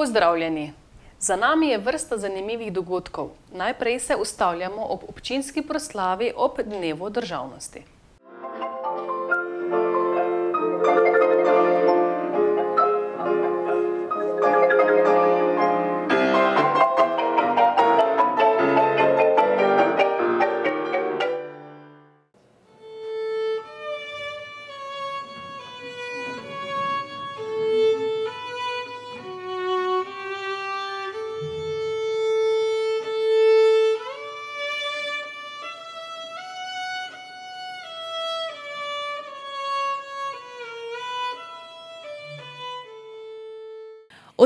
Pozdravljeni! Za nami je vrsta zanimivih dogodkov. Najprej se ustavljamo ob občinski proslavi ob Dnevu državnosti.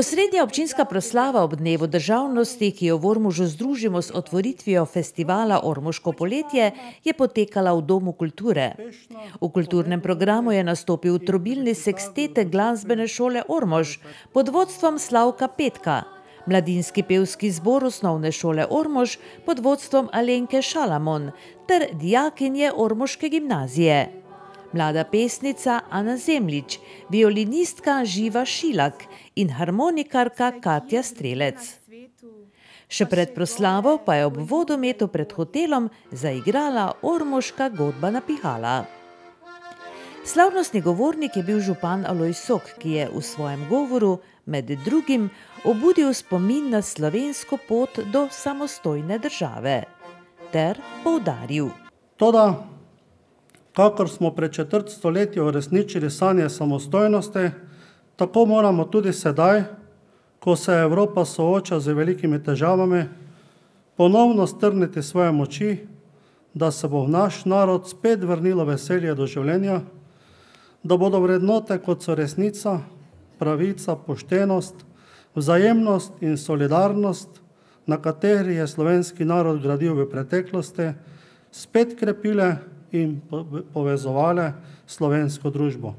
Osrednja občinska proslava ob Dnevu državnosti, ki jo v Ormožu združimo z otvoritvijo festivala Ormoško poletje, je potekala v Domu kulture. V kulturnem programu je nastopil trobilni sekstet glasbene šole Ormož pod vodstvom Slavka Petka, mladinski pevski zbor osnovne šole Ormož pod vodstvom Alenke Šalamon ter dijakinje Ormoške gimnazije. Mlada pesnica Ana Zemljič, violinistka Živa Šilak in harmonikarka Katja Strelec. Še pred proslavo pa je ob vodometu pred hotelom zaigrala ormoška godba na pihala. Slavnostni govornik je bil župan Alojz Sok, ki je v svojem govoru med drugim obudil spomin na slovensko pot do samostojne države ter poudaril: Toda, kakor smo pred četrt stoletja uresničili sanje samostojnosti, tako moramo tudi sedaj, ko se Evropa sooča z velikimi težavami, ponovno strniti svoje moči, da se bo v naš narod spet vrnilo veselje do življenja, da bodo vrednote, kot so resnica, pravica, poštenost, vzajemnost in solidarnost, na kateri je slovenski narod gradil v preteklosti, spet krepile in povezovale slovensko družbo.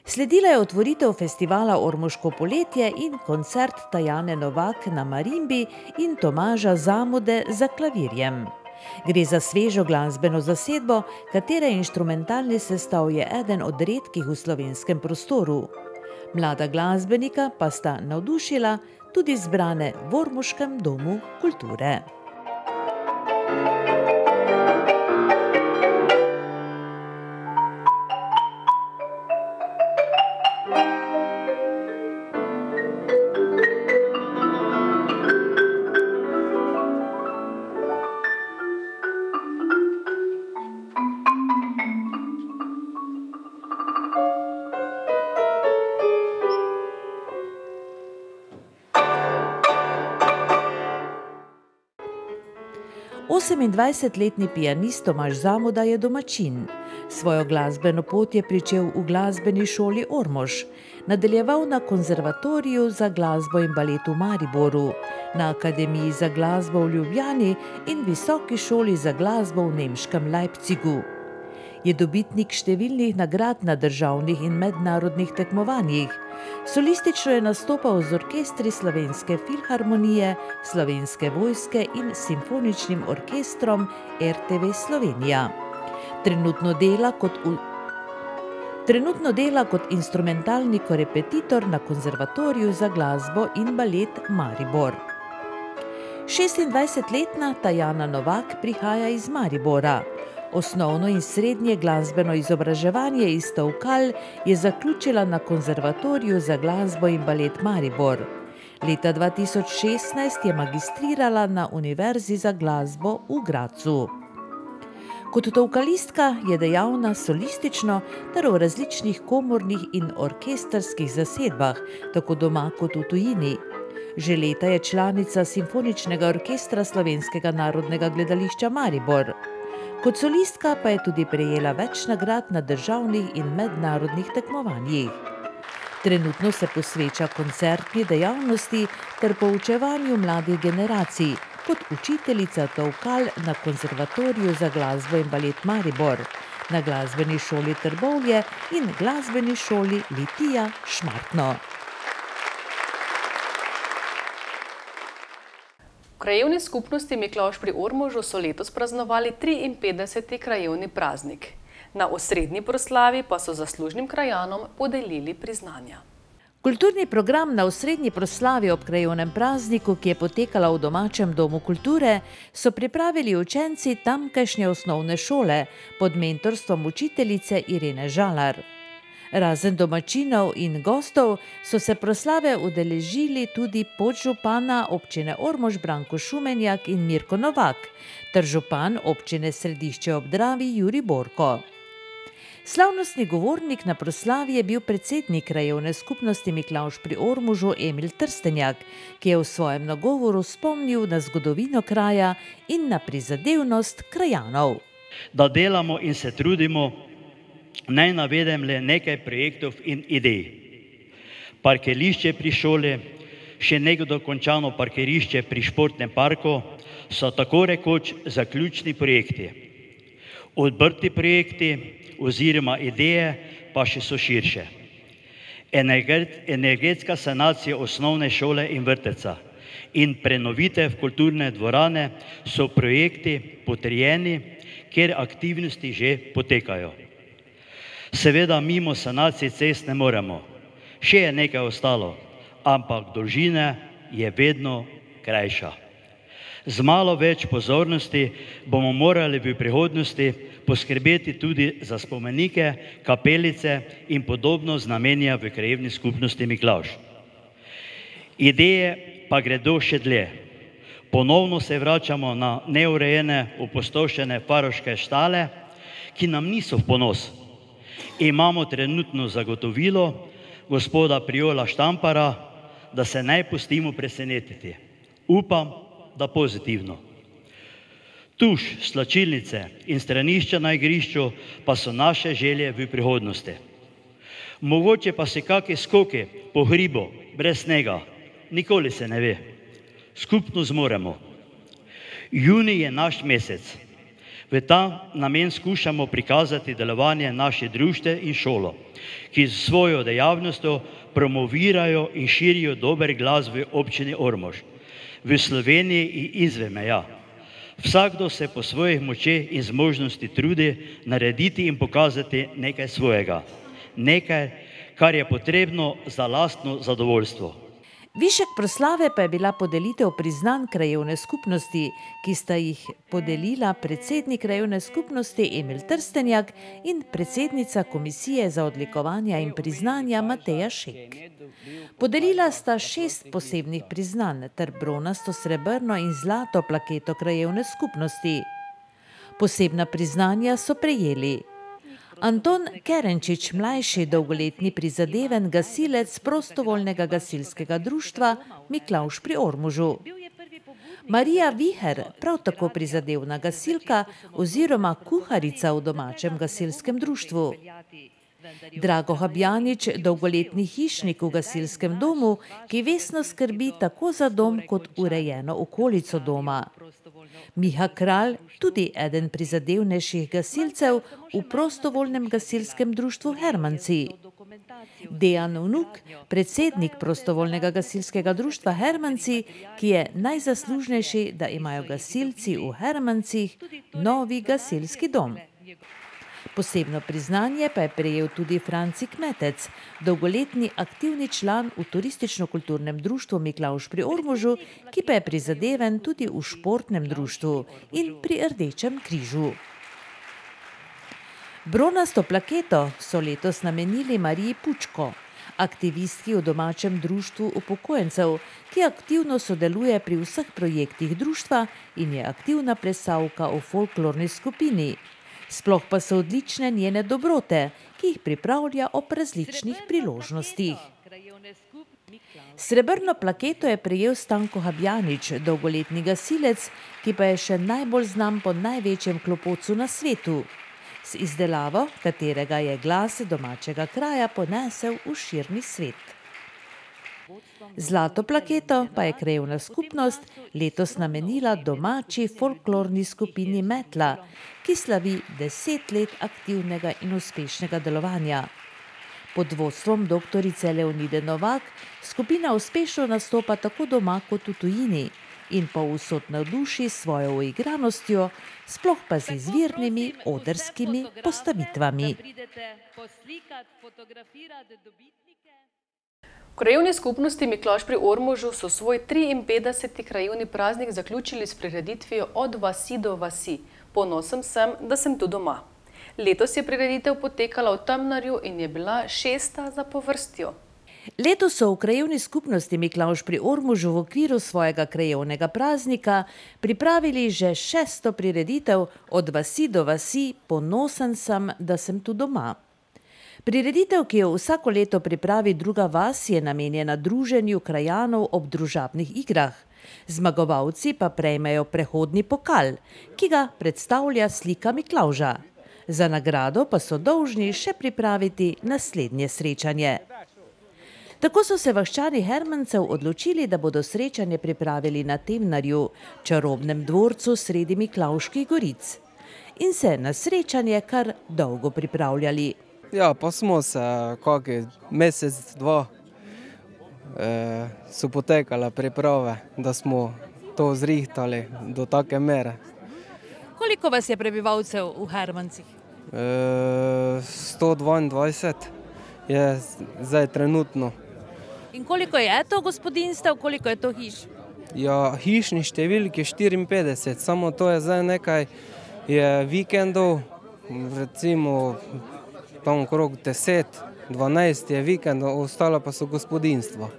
Sledila je otvoritev festivala Ormoško poletje in koncert Tajane Novak na marimbi in Tomaža Zamude za klavirjem. Gre za svežo glasbeno zasedbo, katere inštrumentalni sestav je eden od redkih v slovenskem prostoru. Mlada glasbenika pa sta navdušila tudi zbrane v Ormoškem domu kulture. 28-letni pianist Tomaž Zamuda je domačin. Svojo glasbeno pot je pričel v glasbeni šoli Ormož, nadaljeval na konzervatoriju za glasbo in balet v Mariboru, na Akademiji za glasbo v Ljubljani in Visoki šoli za glasbo v nemškem Leipzigu. Je dobitnik številnih nagrad na državnih in mednarodnih tekmovanjih. Solistično je nastopal z orkestri Slovenske filharmonije, Slovenske vojske in simfoničnim orkestrom RTV Slovenija. Trenutno dela kot instrumentalni korepetitor na Konzervatoriju za glasbo in balet Maribor. 26-letna Tajana Novak prihaja iz Maribora. Osnovno in srednje glasbeno izobraževanje iz Tolkal je zaključila na Konzervatoriju za glasbo in balet Maribor. Leta 2016 je magistrirala na Univerzi za glasbo v Gradcu. Kot tolkalistka je dejavna solistično ter v različnih komornih in orkestrskih zasedbah, tako doma kot v tujini. Že leta je članica Simfoničnega orkestra Slovenskega narodnega gledališča Maribor. Kot solistka pa je tudi prejela več nagrad na državnih in mednarodnih tekmovanjih. Trenutno se posveča koncertni dejavnosti ter poučevanju mladih generacij kot učiteljica tolkal na Konzervatoriju za glasbo in balet Maribor, na Glasbeni šoli Trbovlje in Glasbeni šoli Litija Šmartno. V krajevni skupnosti Miklavž pri Ormožu so letos praznovali 53. krajevni praznik. Na osrednji proslavi pa so zaslužnim krajanom podelili priznanja. Kulturni program na osrednji proslavi ob krajevnem prazniku, ki je potekala v domačem domu kulture, so pripravili učenci tamkajšnje osnovne šole pod mentorstvom učiteljice Irene Žalar. Razen domačinov in gostov so se proslave udeležili tudi podžupana občine Ormož Branko Šumenjak in Mirko Novak ter župan občine Središče ob Dravi Jurij Borko. Slavnostni govornik na proslavi je bil predsednik krajevne skupnosti Miklavž pri Ormožu Emil Trstenjak, ki je v svojem nagovoru spomnil na zgodovino kraja in na prizadevnost krajanov. Da delamo in se trudimo, naj navedem le nekaj projektov in idej. Parkirišče pri šoli, še nedokončano parkirišče pri športnem parku so tako rekoč zaključni projekti. Odprti projekti oziroma ideje pa še so širše. Energetska sanacija osnovne šole in vrtca in prenovitev kulturne dvorane so projekti potrjeni, kjer aktivnosti že potekajo. Seveda mimo sanacij cest ne moremo, še je nekaj ostalo, ampak dolžina je vedno krajša. Z malo več pozornosti bomo morali v prihodnosti poskrbeti tudi za spomenike, kapelice in podobno znamenja v krajevni skupnosti Miklavž. Ideje pa gredo še dlje. Ponovno se vračamo na neurejene, opustošene paroške štale, ki nam niso v ponos. Imamo trenutno zagotovilo gospoda Priola Štampara, da se ne pustimo presenetiti. Upam, da pozitivno. Tuš, slačilnice in stranišča na igrišču pa so naše želje v prihodnosti. Mogoče pa se kakšni skoki po hribu, brez snega, nikoli se ne ve. Skupno zmoremo. Junij je naš mesec. V ta namen skušamo prikazati delovanje naših društev in šolo, ki s svojo dejavnostjo promovirajo in širijo dober glas v občini Ormož, v Sloveniji in izven meja. Vsakdo se po svojih močeh in zmožnosti trudi narediti in pokazati nekaj svojega. Nekaj, kar je potrebno za lastno zadovoljstvo. Višek proslave pa je bila podelitev priznanj krajevne skupnosti, ki sta jih podelila predsednik krajevne skupnosti Emil Trstenjak in predsednica Komisije za odlikovanja in priznanja Mateja Šek. Podelila sta 6 posebnih priznanj ter bronasto, srebrno in zlato plaketo krajevne skupnosti. Posebna priznanja so prejeli Anton Kerenčič, mlajši, dolgoletni prizadeven gasilec prostovoljnega gasilskega društva Miklavž pri Ormožu. Marija Viher, prav tako prizadevna gasilka oziroma kuharica v domačem gasilskem društvu. Drago Habjanič, dolgoletni hišnik v gasilskem domu, ki vestno skrbi tako za dom kot urejeno okolico doma. Miha Kralj, tudi eden prizadevnejših gasilcev v prostovoljnem gasilskem društvu Hermanci. Dejan Vnuk, predsednik prostovoljnega gasilskega društva Hermanci, ki je najzaslužnejši, da imajo gasilci v Hermancih novi gasilski dom. Posebno priznanje pa je prejel tudi Franci Kmetec, dolgoletni aktivni član v turistično-kulturnem društvu Miklavž pri Ormožu, ki pa je prizadeven tudi v športnem društvu in pri Rdečem križu. Bronasto plaketo so letos namenili Mariji Pučko, aktivistki v domačem društvu upokojencev, ki aktivno sodeluje pri vseh projektih društva in je aktivna plesalka v folklorni skupini. Sploh pa so odlične njene dobrote, ki jih pripravlja ob različnih priložnostih. Srebrno plaketo je prejel Stanko Habjanič, dolgoletni gasilec, ki pa je še najbolj znan po največjem klopocu na svetu, z izdelavo katerega je glas domačega kraja ponesel v širni svet. Zlato plaketo pa je krajevna skupnost letos namenila domači folklorni skupini Metla, ki slavi 10 let aktivnega in uspešnega delovanja. Pod vodstvom doktorice Leonide Novak skupina uspešno nastopa tako doma kot v tujini in povsod navduši s svojo uigranostjo, sploh pa z izvirnimi odrskimi postavitvami. V krajevni skupnosti Miklavž pri Ormožu so svoj 53. krajevni praznik zaključili s prireditvijo Od vasi do vasi. Ponosen sem, da sem tu doma. Letos je prireditev potekala v Temnarju in je bila 6. zapovrstjo. Letos so v krajevni skupnosti Miklavž pri Ormožu v okviru svojega krajevnega praznika pripravili že 6. prireditev Od vasi do vasi. Ponosen sem, da sem tu doma. Prireditev, ki jo vsako leto pripravi druga vas, je namenjena druženju krajanov ob družabnih igrah. Zmagovalci pa prejmejo prehodni pokal, ki ga predstavlja slika Miklavža. Za nagrado pa so dolžni še pripraviti naslednje srečanje. Tako so se vaščani Hermancev odločili, da bodo srečanje pripravili na Temnarju, čarobnem dvorcu sredi Miklavških goric. In se na srečanje kar dolgo pripravljali. Ja, pa smo se kakšen mesec, dva so potekale priprave, da smo to zrihtali do take mere. Koliko vas je prebivalcev v Hermancih? 122 je zdaj trenutno. In koliko je to gospodinjstev, koliko je to hiš? Ja, hišni številki 54, samo to je zdaj nekaj je vikendov, recimo tam okrog 10, 12 je vikendov, ostalo pa so gospodinstva.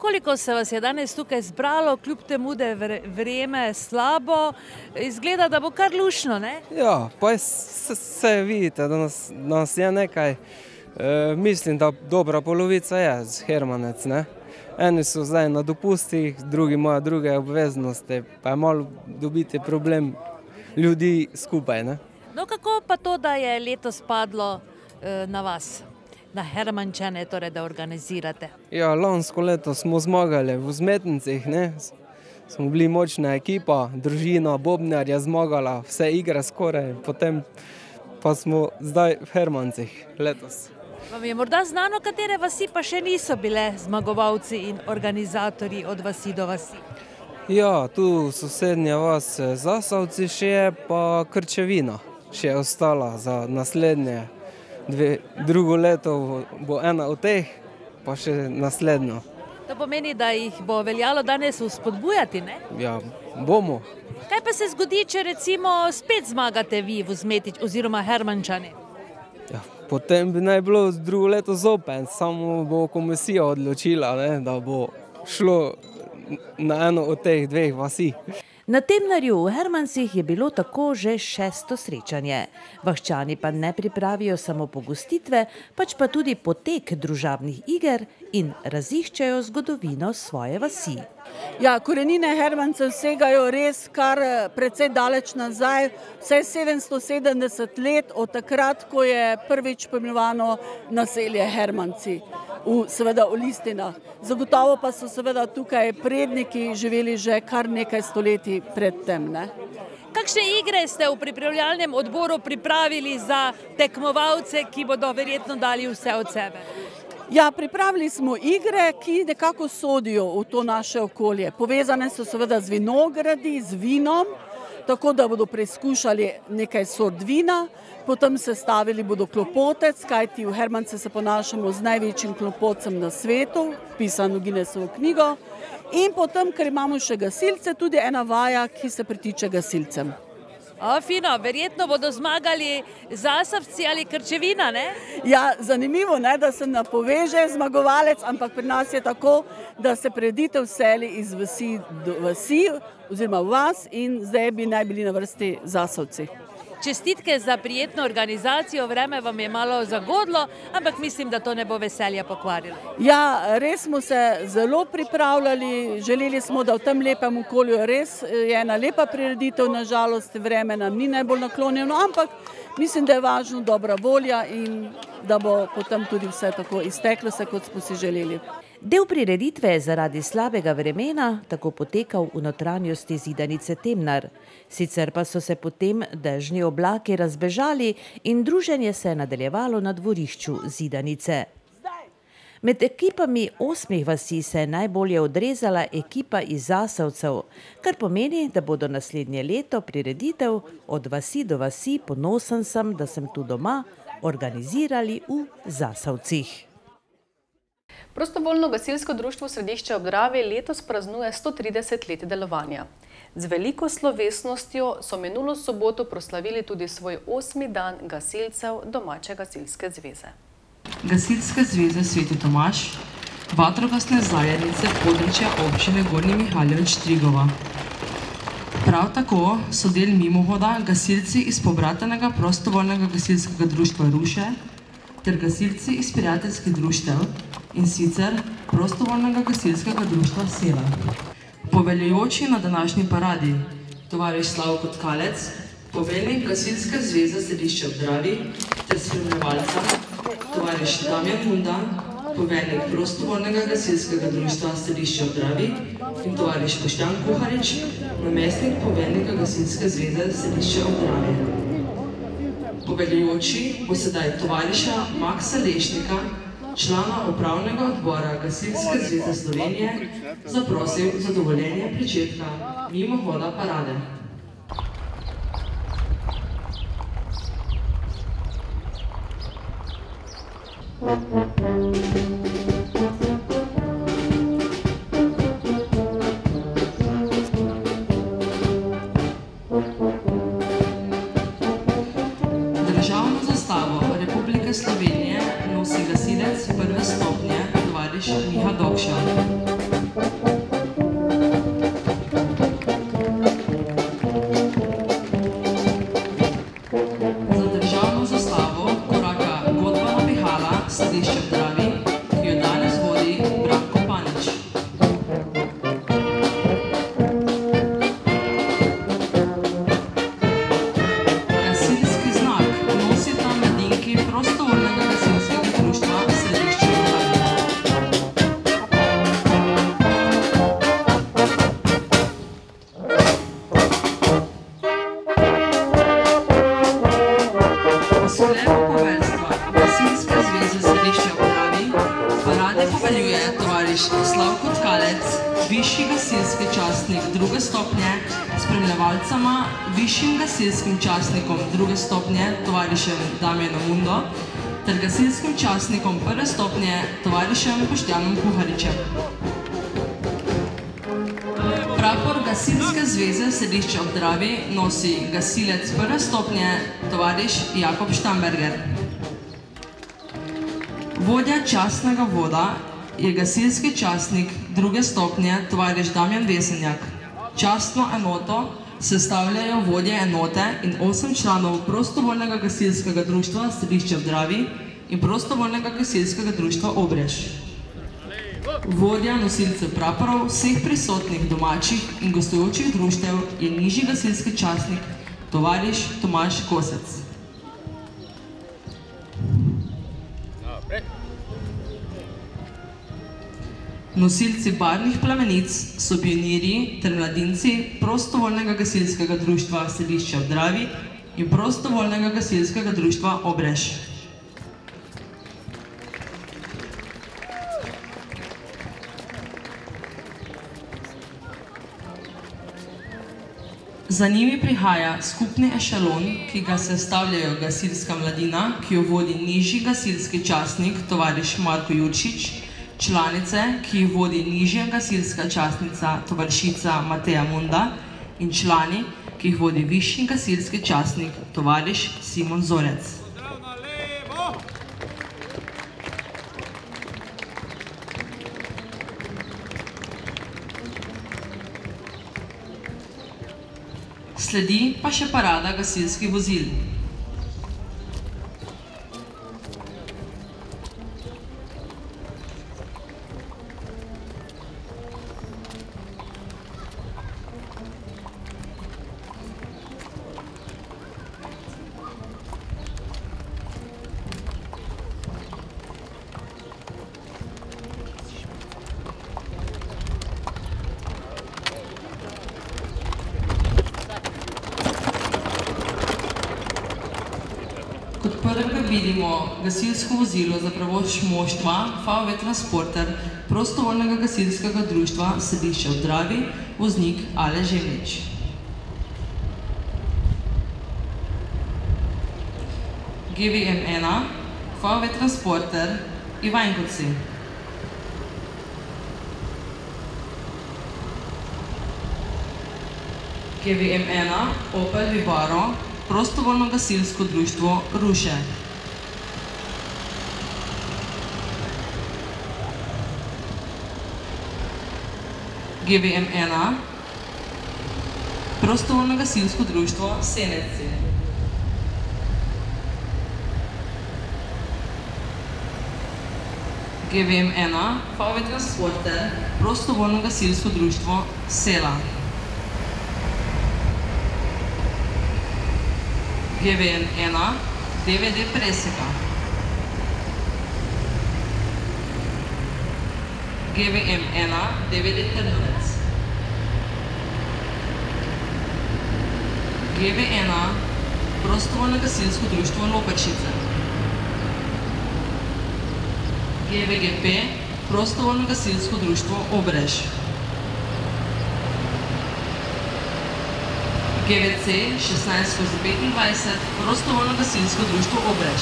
Koliko se vas je danes tukaj zbralo, kljub temu, da je vreme slabo, izgleda, da bo kar lušno, ne? Ja, pa se vidite, da nas je nekaj, mislim, da dobra polovica je z Hermanec, ne? Eni so zdaj na dopustih, drugi imajo druge obveznosti, pa je malo dobiti problem ljudi skupaj, ne? No, kako pa to, da je letos padlo na vas, na Hermančane, torej da organizirate? Ja, lansko leto smo zmagali v Vzmetnicah, ne? Smo bili močna ekipa, družina, Bobnar je zmagala, vse igre skoraj, potem pa smo zdaj v Hermancih letos. Vam je morda znano, katere vasi pa še niso bile zmagovalci in organizatorji Od vasi do vasi? Ja, tu sosednja vas Zasavci še je, pa Krčevina še je ostala za naslednje. Drugo leto bo ena od teh, pa še naslednjo. To pomeni, da jih bo veljalo danes vzpodbujati, ne? Ja, bomo. Kaj pa se zgodi, če recimo spet zmagate vi v Vzmetič oziroma Hermančani? Ja, potem bi naj bilo drugo leto zopet, samo bo komisija odločila, ne, da bo šlo na eno od teh dveh vasi. Na Temnarju v Hermancih je bilo tako že 6. srečanje. Vaščani pa ne pripravijo samo pogostitve, pač pa tudi potek družabnih iger in raziščajo zgodovino svoje vasi. Ja, korenine Hermancev segajo res kar precej daleč nazaj, vsaj 770 let od takrat, ko je prvič poimenovano naselje Hermanci. Seveda v listinah. Zagotovo pa so seveda tukaj predniki živeli že kar nekaj stoletij predtem, ne? Kakšne igre ste v pripravljalnem odboru pripravili za tekmovalce, ki bodo verjetno dali vse od sebe? Ja, pripravili smo igre, ki nekako sodijo v to naše okolje. Povezane so seveda z vinogradi, z vinom, tako da bodo preizkušali nekaj sort vina, potem sestavili bodo klopotec, kajti v Hermance se ponašamo z največjim klopotcem na svetu, pisano v Guinnessovo knjigo, in potem, ker imamo še gasilce, tudi ena vaja, ki se pritiče gasilcem. Fino, verjetno bodo zmagali Zasavci ali Krčevina, ne? Ja, zanimivo, ne, da se napoveže zmagovalec, ampak pri nas je tako, da se prireditev seli iz vasi do vasi, oziroma vas, in zdaj bi naj bili na vrsti Zasavci. Čestitke za prijetno organizacijo, vreme vam je malo zagodlo, ampak mislim, da to ne bo veselja pokvarilo. Ja, res smo se zelo pripravljali, želeli smo, da v tem lepem okolju res je ena lepa prireditev, nažalost vreme nam ni najbolj naklonjeno, ampak mislim, da je važno dobra volja in da bo potem tudi vse tako izteklo se, kot smo si želeli. Del prireditve je zaradi slabega vremena tako potekal v notranjosti zidanice Temnar. Sicer pa so se potem dežni oblaki razbežali in druženje se je nadaljevalo na dvorišču zidanice. Med ekipami 8 vasi se je najbolje odrezala ekipa iz Zasavcev, kar pomeni, da bodo naslednje leto prireditev Od vasi do vasi, ponosen sem, da sem tu doma, organizirali v Zasavcih. Prostovoljno gasilsko društvo Središče ob Dravi letos praznuje 130 let delovanja. Z veliko slovesnostjo so minulo soboto proslavili tudi svoj 8. dan gasilcev domače gasilske zveze. Gasilske zveze Sveti Tomaž, vatrogasne zajednice područja občine Gornji Mihaljević Trigova. Prav tako so del mimohoda gasilci iz pobratenega prostovoljnega gasilskega društva Ruše ter gasilci iz prijateljskih društev, in sicer prostovoljnega gasilskega društva Sela. Poveljujoči na današnji paradi, tovariš Slavko Tkalec, poveljnik gasilske zveze Središče ob Dravi ter spremljevalca, tovariš Damjan Munda, poveljnik prostovoljnega gasilskega društva Središče ob Dravi in tovariš Boštjan Kuharič, namestnik poveljnika gasilske zveze Središče ob Dravi. Poveljujoči bo sedaj tovariša Maksa Lešnika, člana upravnega odbora Gasilske zveze Slovenije, zaprosil za dovoljenje pričetka mimohoda parade. Državno zastavo Republike Slovenije nosi gasilec prve stopnje, tovariš Miha Dokša. Za državno zastavo koraka Godbana Bihala, Središče ob Dravi, ki jo danes vodi Branko Panič. Gasilski znak nosita mladinki prostovoljnega gasilskega društva Središče ob Dravi. Po sklepu poveljstva Gasilske zveze Središče ob Dravi parade poveljuje tovariš Slavko Tkalec, višji gasilski častnik druge stopnje, spremljevalcama višjim gasilskim častnikom druge stopnje, tovarišem Damjanom Mundo, ter gasilskim častnikom prve stopnje, tovarišem Boštjanom Kuharičem. Prapor Gasilske zveze Središče ob Dravi nosi gasilec prve stopnje, tovariš Jakob Štamberger. Vodja častnega voda je gasilski častnik druge stopnje, tovariš Damjan Vesenjak. Častno enoto sestavljajo vodje enote in 8 članov prostovoljnega gasilskega društva Središče ob Dravi in prostovoljnega gasilskega društva Obrež. Vodja nosilcev praporov vseh prisotnih domačih in gostujočih društev je nižji gasilski častnik, tovariš Tomaž Kosec. Nosilci barvnih plamenic so pionirji ter mladinci prostovoljnega gasilskega društva Središče ob Dravi in prostovoljnega gasilskega društva Obrež. Za njimi prihaja skupni ešalon, ki ga sestavljajo gasilska mladina, ki jo vodi nižji gasilski častnik, tovariš Marko Juršič, članice, ki jih vodi nižja gasilska častnica, tovarišica Mateja Munda, in člani, ki jih vodi višji gasilski častnik, tovariš Simon Zorec. Sledi pa še parada gasilskih vozil. Kot prvega vidimo gasilsko vozilo za prevoz moštva VW Transporter prostovoljnega gasilskega društva Središče ob Dravi, voznik Aleš Žemljič. GVM 1, VW Transporter, Ivanjkovci. GVM1 Opel Vivaro, prostovoljno gasilsko društvo Ruše. GVM1 prostovoljno gasilsko društvo Seneci. GVM1 VW Transporter, prostovoljno gasilsko društvo Sela. GVM1 DVD Preseka. GVM1 DVD Trnovec. GV1 prostovoljno gasilsko društvo Lopačice. GVGP prostovoljno gasilsko društvo Obrež. GVC 16/25 prostovoljno gasilsko društvo Obrež.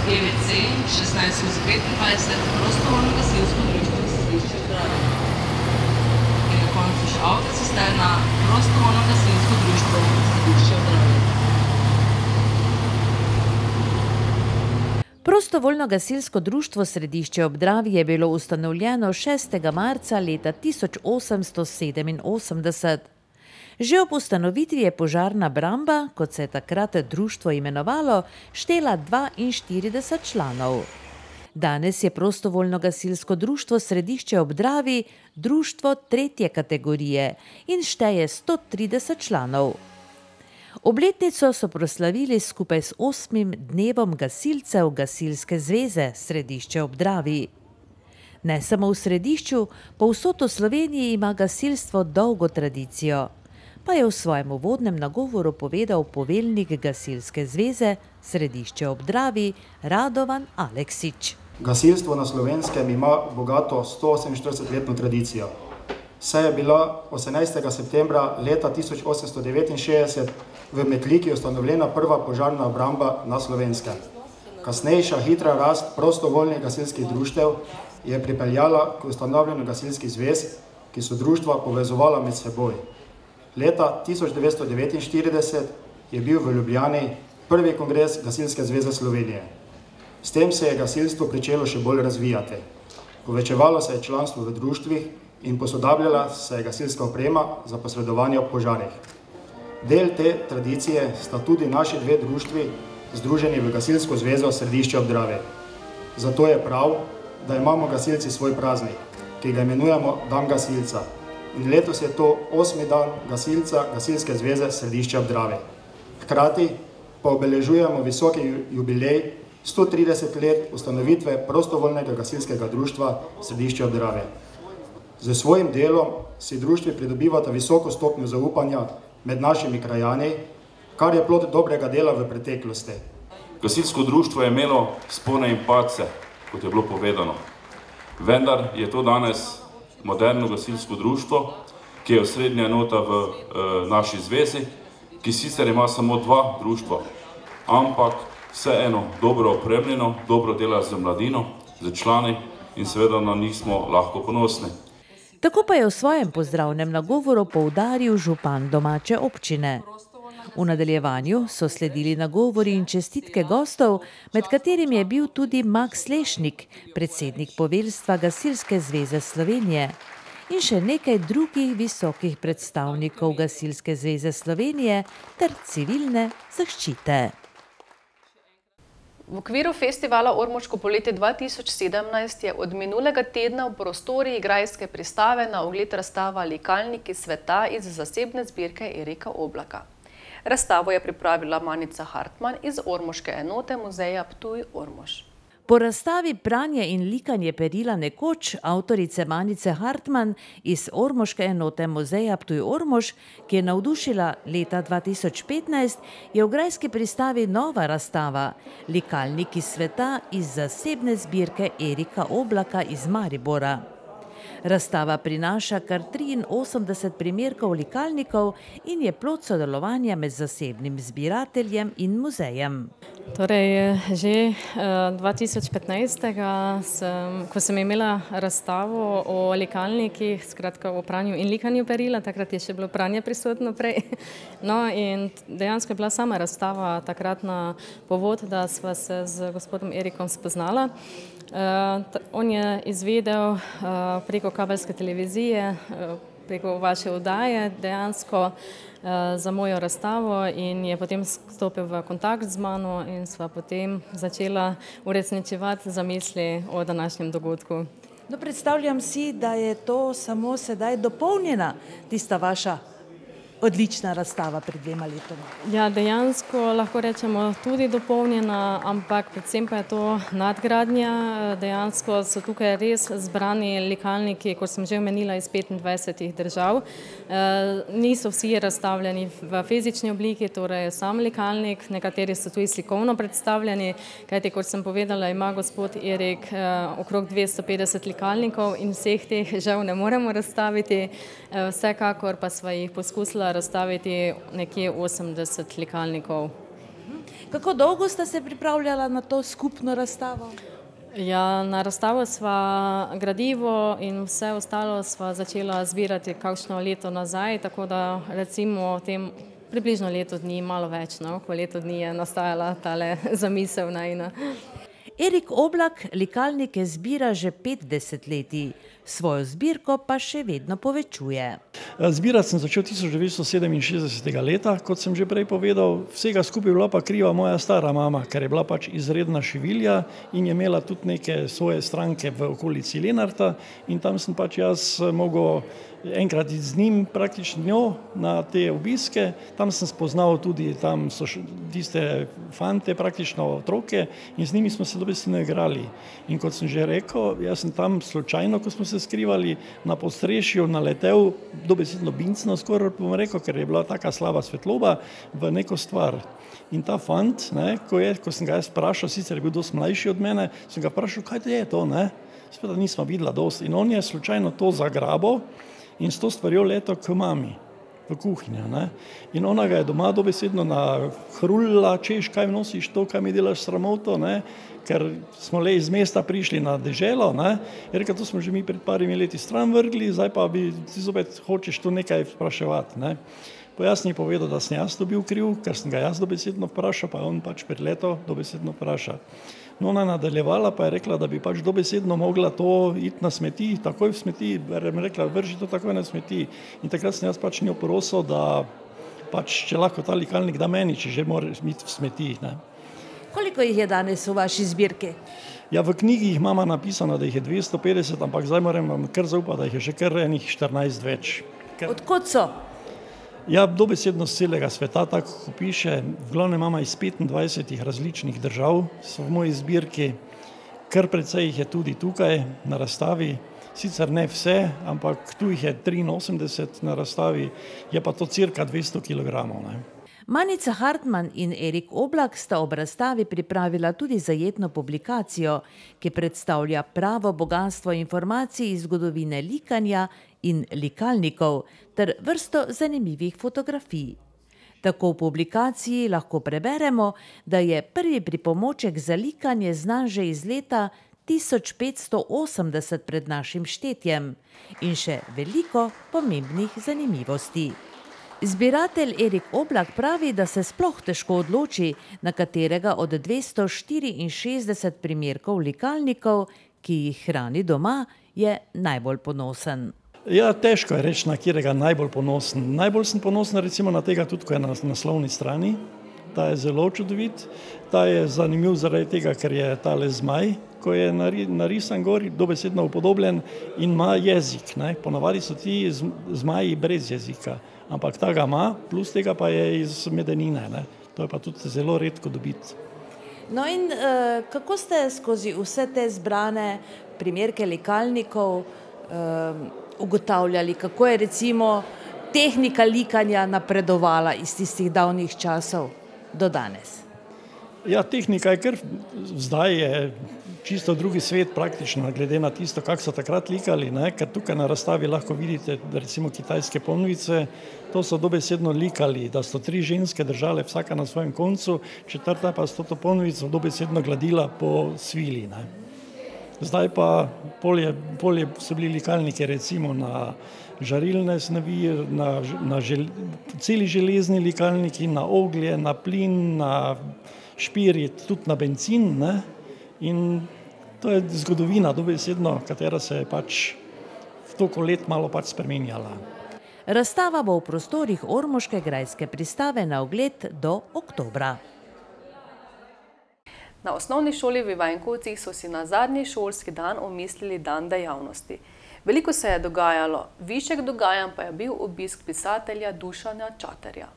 GVC 16/25 prostovoljno gasilsko društvo Središče Drave. In na koncu še avtocisterna prostovoljno gasilsko društvo Središče Drave. Prostovoljno gasilsko društvo Središče ob Dravi je bilo ustanovljeno 6. marca leta 1887. Že ob ustanovitvi je požarna bramba, kot se je takrat društvo imenovalo, štela 42 članov. Danes je prostovoljno gasilsko društvo Središče ob Dravi društvo 3. kategorije in šteje 130 članov. Obletnico so proslavili skupaj s 8. dnevom gasilcev Gasilske zveze Središče ob Dravi. Ne samo v Središču, povsod v Sloveniji ima gasilstvo dolgo tradicijo, pa je v svojem uvodnem nagovoru povedal poveljnik Gasilske zveze Središče ob Dravi Radovan Aleksič. Gasilstvo na Slovenskem ima bogato 148-letno tradicijo. Saj je bila 18. septembra leta 1869 v Metliki ustanovljena prva požarna obramba na Slovenskem. Kasnejša hitra rast prostovoljnih gasilskih društev je pripeljala k ustanavljanju gasilskih zvez, ki so društva povezovala med seboj. Leta 1949 je bil v Ljubljani prvi kongres Gasilske zveze Slovenije. S tem se je gasilstvo pričelo še bolj razvijati. Povečevalo se je članstvo v društvih in posodabljala se je gasilska oprema za posredovanje ob požarih. Del te tradicije sta tudi naši dve društvi združeni v Gasilsko zvezo Središče ob Dravi. Zato je prav, da imamo gasilci svoj praznik, ki ga imenujemo Dan gasilca. In letos je to 8. dan gasilca Gasilske zveze Središče ob Dravi. Hkrati pa obeležujemo visoki jubilej 130 let ustanovitve prostovoljnega gasilskega društva Središče ob Dravi. Z svojim delom si društvi pridobivata visoko stopnjo zaupanja med našimi krajani, kar je plod dobrega dela v preteklosti. Gasilsko društvo je imelo spone in padce, kot je bilo povedano. Vendar je to danes moderno gasilsko društvo, ki je osrednja enota v naši zvezi, ki sicer ima samo 2 društva, ampak vseeno dobro opremljeno, dobro dela z mladino, z člani in seveda na njih smo lahko ponosni. Tako pa je v svojem pozdravnem nagovoru poudaril župan domače občine. V nadaljevanju so sledili nagovori in čestitke gostov, med katerimi je bil tudi Max Lešnik, predsednik poveljstva Gasilske zveze Slovenije, in še nekaj drugih visokih predstavnikov Gasilske zveze Slovenije ter civilne zaščite. V okviru festivala Ormoško poletje 2017 je od minulega tedna v prostorih grajske pristave na ogled razstava Likalniki sveta iz zasebne zbirke Erika Oblaka. Razstavo je pripravila Manica Hartman iz ormoške enote muzeja Ptuj-Ormož. Po razstavi Pranje in likanje perila nekoč avtorice Manice Hartman iz ormoške enote muzeja Ptuj-Ormož, ki je navdušila leta 2015, je v grajski pristavi nova razstava Likalniki sveta iz zasebne zbirke Erika Oblaka iz Maribora. Razstava prinaša kar 83 primerkov likalnikov in je plod sodelovanja med zasebnim zbirateljem in muzejem. Torej, že 2015, ko sem imela razstavo o likalnikih, skratka o pranju in likanju perila, takrat je še bilo pranje prisotno prej. No in dejansko je bila sama razstava takratna povod, da sva se z gospodom Erikom spoznala. On je izvedel preko kabelske televizije, preko vaše oddaje dejansko za mojo razstavo in je potem stopil v kontakt z mano in sva potem začela uresničevati zamisli o današnjem dogodku. No, predstavljam si, da je to samo sedaj dopolnjena tista vaša odlična razstava pred 2 letoma. Ja, dejansko lahko rečemo tudi dopolnjena, ampak predvsem pa je to nadgradnja. Dejansko so tukaj res zbrani likalniki, kot sem že omenila, iz 25 držav. Niso vsi razstavljeni v fizični obliki, torej sam likalnik, nekateri so tudi slikovno predstavljeni, kajti kot sem povedala, ima gospod Erik okrog 250 likalnikov in vseh teh žal ne moremo razstaviti. Vsekakor pa sva jih poskusila razstaviti nekje 80 likalnikov. Kako dolgo ste se pripravljala na to skupno razstavo? Ja, na razstavo sva gradivo in vse ostalo sva začela zbirati kakšno leto nazaj, tako da recimo tem približno leto dni, malo več, no, ko leto dni je nastajala tale zamisel najina. Erik Oblak likalnike zbira že 50 letij, svojo zbirko pa še vedno povečuje. Zbirati sem začel 1967. leta, kot sem že prej povedal. Vsega skupaj bila pa kriva moja stara mama, ker je bila pač izredna šivilja in je imela tudi neke svoje stranke v okolici Lenarta in tam sem pač jaz mogel enkrat z njim, praktično njo, na te obiske. Tam sem spoznal tudi, tam so tiste fante, praktično otroke in z njimi smo se dobesedno igrali. In kot sem že rekel, jaz sem tam slučajno, ko smo se skrivali, na podstrešju naletel, dobesedno bincno skoraj bom rekel, ker je bila taka slaba svetloba, v neko stvar. In ta fant, ne, ko sem ga jaz vprašal, sicer je bil dosti mlajši od mene, sem ga vprašal, kaj je to, ne? Spet nisma videla dosti. In on je slučajno to zagrabil in s to stvarjo leto k mami v kuhinjo. Ne? In ona ga je doma dobesedno nahruljila, češ, kaj nosiš to, kaj mi delaš sramoto, ne? Ker smo le iz mesta prišli na deželo, ne? Je rekel, to smo že mi pred parimi leti stran vrgli, zdaj pa bi ti zopet hočeš tu nekaj vpraševati. Ne? Pojasni je povedal, da sem jaz to bil kriv, ker sem ga jaz dobesedno vprašal, pa on pač pred leto dobesedno vpraša. No, ona nadaljevala pa je rekla, da bi pač dobesedno mogla to iti na smeti, takoj v smeti, rekla, vrži to takoj na smeti. In takrat sem jaz pač njo prosil, da pač, če lahko ta likalnik da meni, če že mora iti v smeti. Ne. Koliko jih je danes v vaši zbirki? Ja, v knjigi jih mama napisano, da jih je 250, ampak zdaj moram vam kar zaupati, da jih je že kar enih 14 več. Odkot so? Ja, dobesedno z celega sveta, tako ko piše, v glavnem mama iz 25 različnih držav so v moji zbirki, kar precej jih je tudi tukaj na razstavi, sicer ne vse, ampak tu jih je 83 na razstavi, je pa to cirka 200 kilogramov. Ne. Manica Hartmann in Erik Oblak sta ob razstavi pripravila tudi zajetno publikacijo, ki predstavlja pravo bogastvo informacij iz zgodovine likanja in likalnikov ter vrsto zanimivih fotografij. Tako v publikaciji lahko preberemo, da je prvi pripomoček za likanje znan že iz leta 1580 pred našim štetjem in še veliko pomembnih zanimivosti. Zbiratelj Erik Oblak pravi, da se sploh težko odloči, na katerega od 264 primerkov likalnikov, ki jih hrani doma, je najbolj ponosen. Ja, težko je reči, na katerega najbolj ponosen. Najbolj sem ponosen recimo na tega tudi, ko je na naslovni strani. Ta je zelo čudovit. Ta je zanimiv zaradi tega, ker je tale zmaj, ko je narisan gor, dobesedno upodobljen in ima jezik. Ne. Ponavadi so ti zmaji brez jezika. Ampak ta ga ima, plus tega pa je iz medenine. Ne. To je pa tudi zelo redko dobiti. No in kako ste skozi vse te zbrane primerke likalnikov ugotavljali, kako je recimo tehnika likanja napredovala iz tistih davnih časov do danes? Ja, tehnika je kar zdaj je čisto drugi svet praktično, glede na tisto, kako so takrat likali, ne, ker tukaj na razstavi lahko vidite recimo kitajske ponvice, to so dobesedno likali, da so 3 ženske držale vsaka na svojem koncu, 4. pa s to ponvico dobesedno gladila po svili. Ne. Zdaj pa polje so bili likalniki recimo na žarilne snovi, na celi železni likalniki, na oglje, na plin, na špirit, tudi na bencin, ne? In to je zgodovina dobesedno, katera se je pač v toliko let malo pač spremenjala. Razstava bo v prostorih ormoške grajske pristave na ogled do oktobra. Na osnovni šoli v Ivankovcih so si na zadnji šolski dan omislili dan dejavnosti. Veliko se je dogajalo, višek dogajanj pa je bil obisk pisatelja Dušana Čaterja.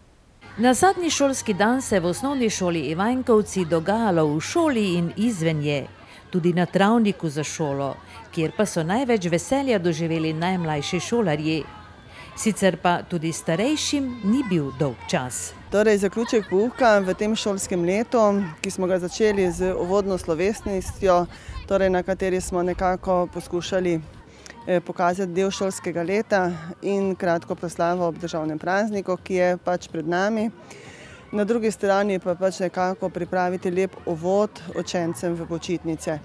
Na zadnji šolski dan se je v osnovni šoli Ivankovci dogajalo v šoli in izven je, tudi na travniku za šolo, kjer pa so največ veselja doživeli najmlajši šolarji. Sicer pa tudi starejšim ni bil dolg čas. Torej, zaključek pouka v tem šolskem letu, ki smo ga začeli z uvodno slovesnostjo, torej na kateri smo nekako poskušali pokazati del šolskega leta in kratko proslavo ob državnem prazniku, ki je pač pred nami. Na drugi strani pa pač nekako pripraviti lep uvod učencem v počitnice.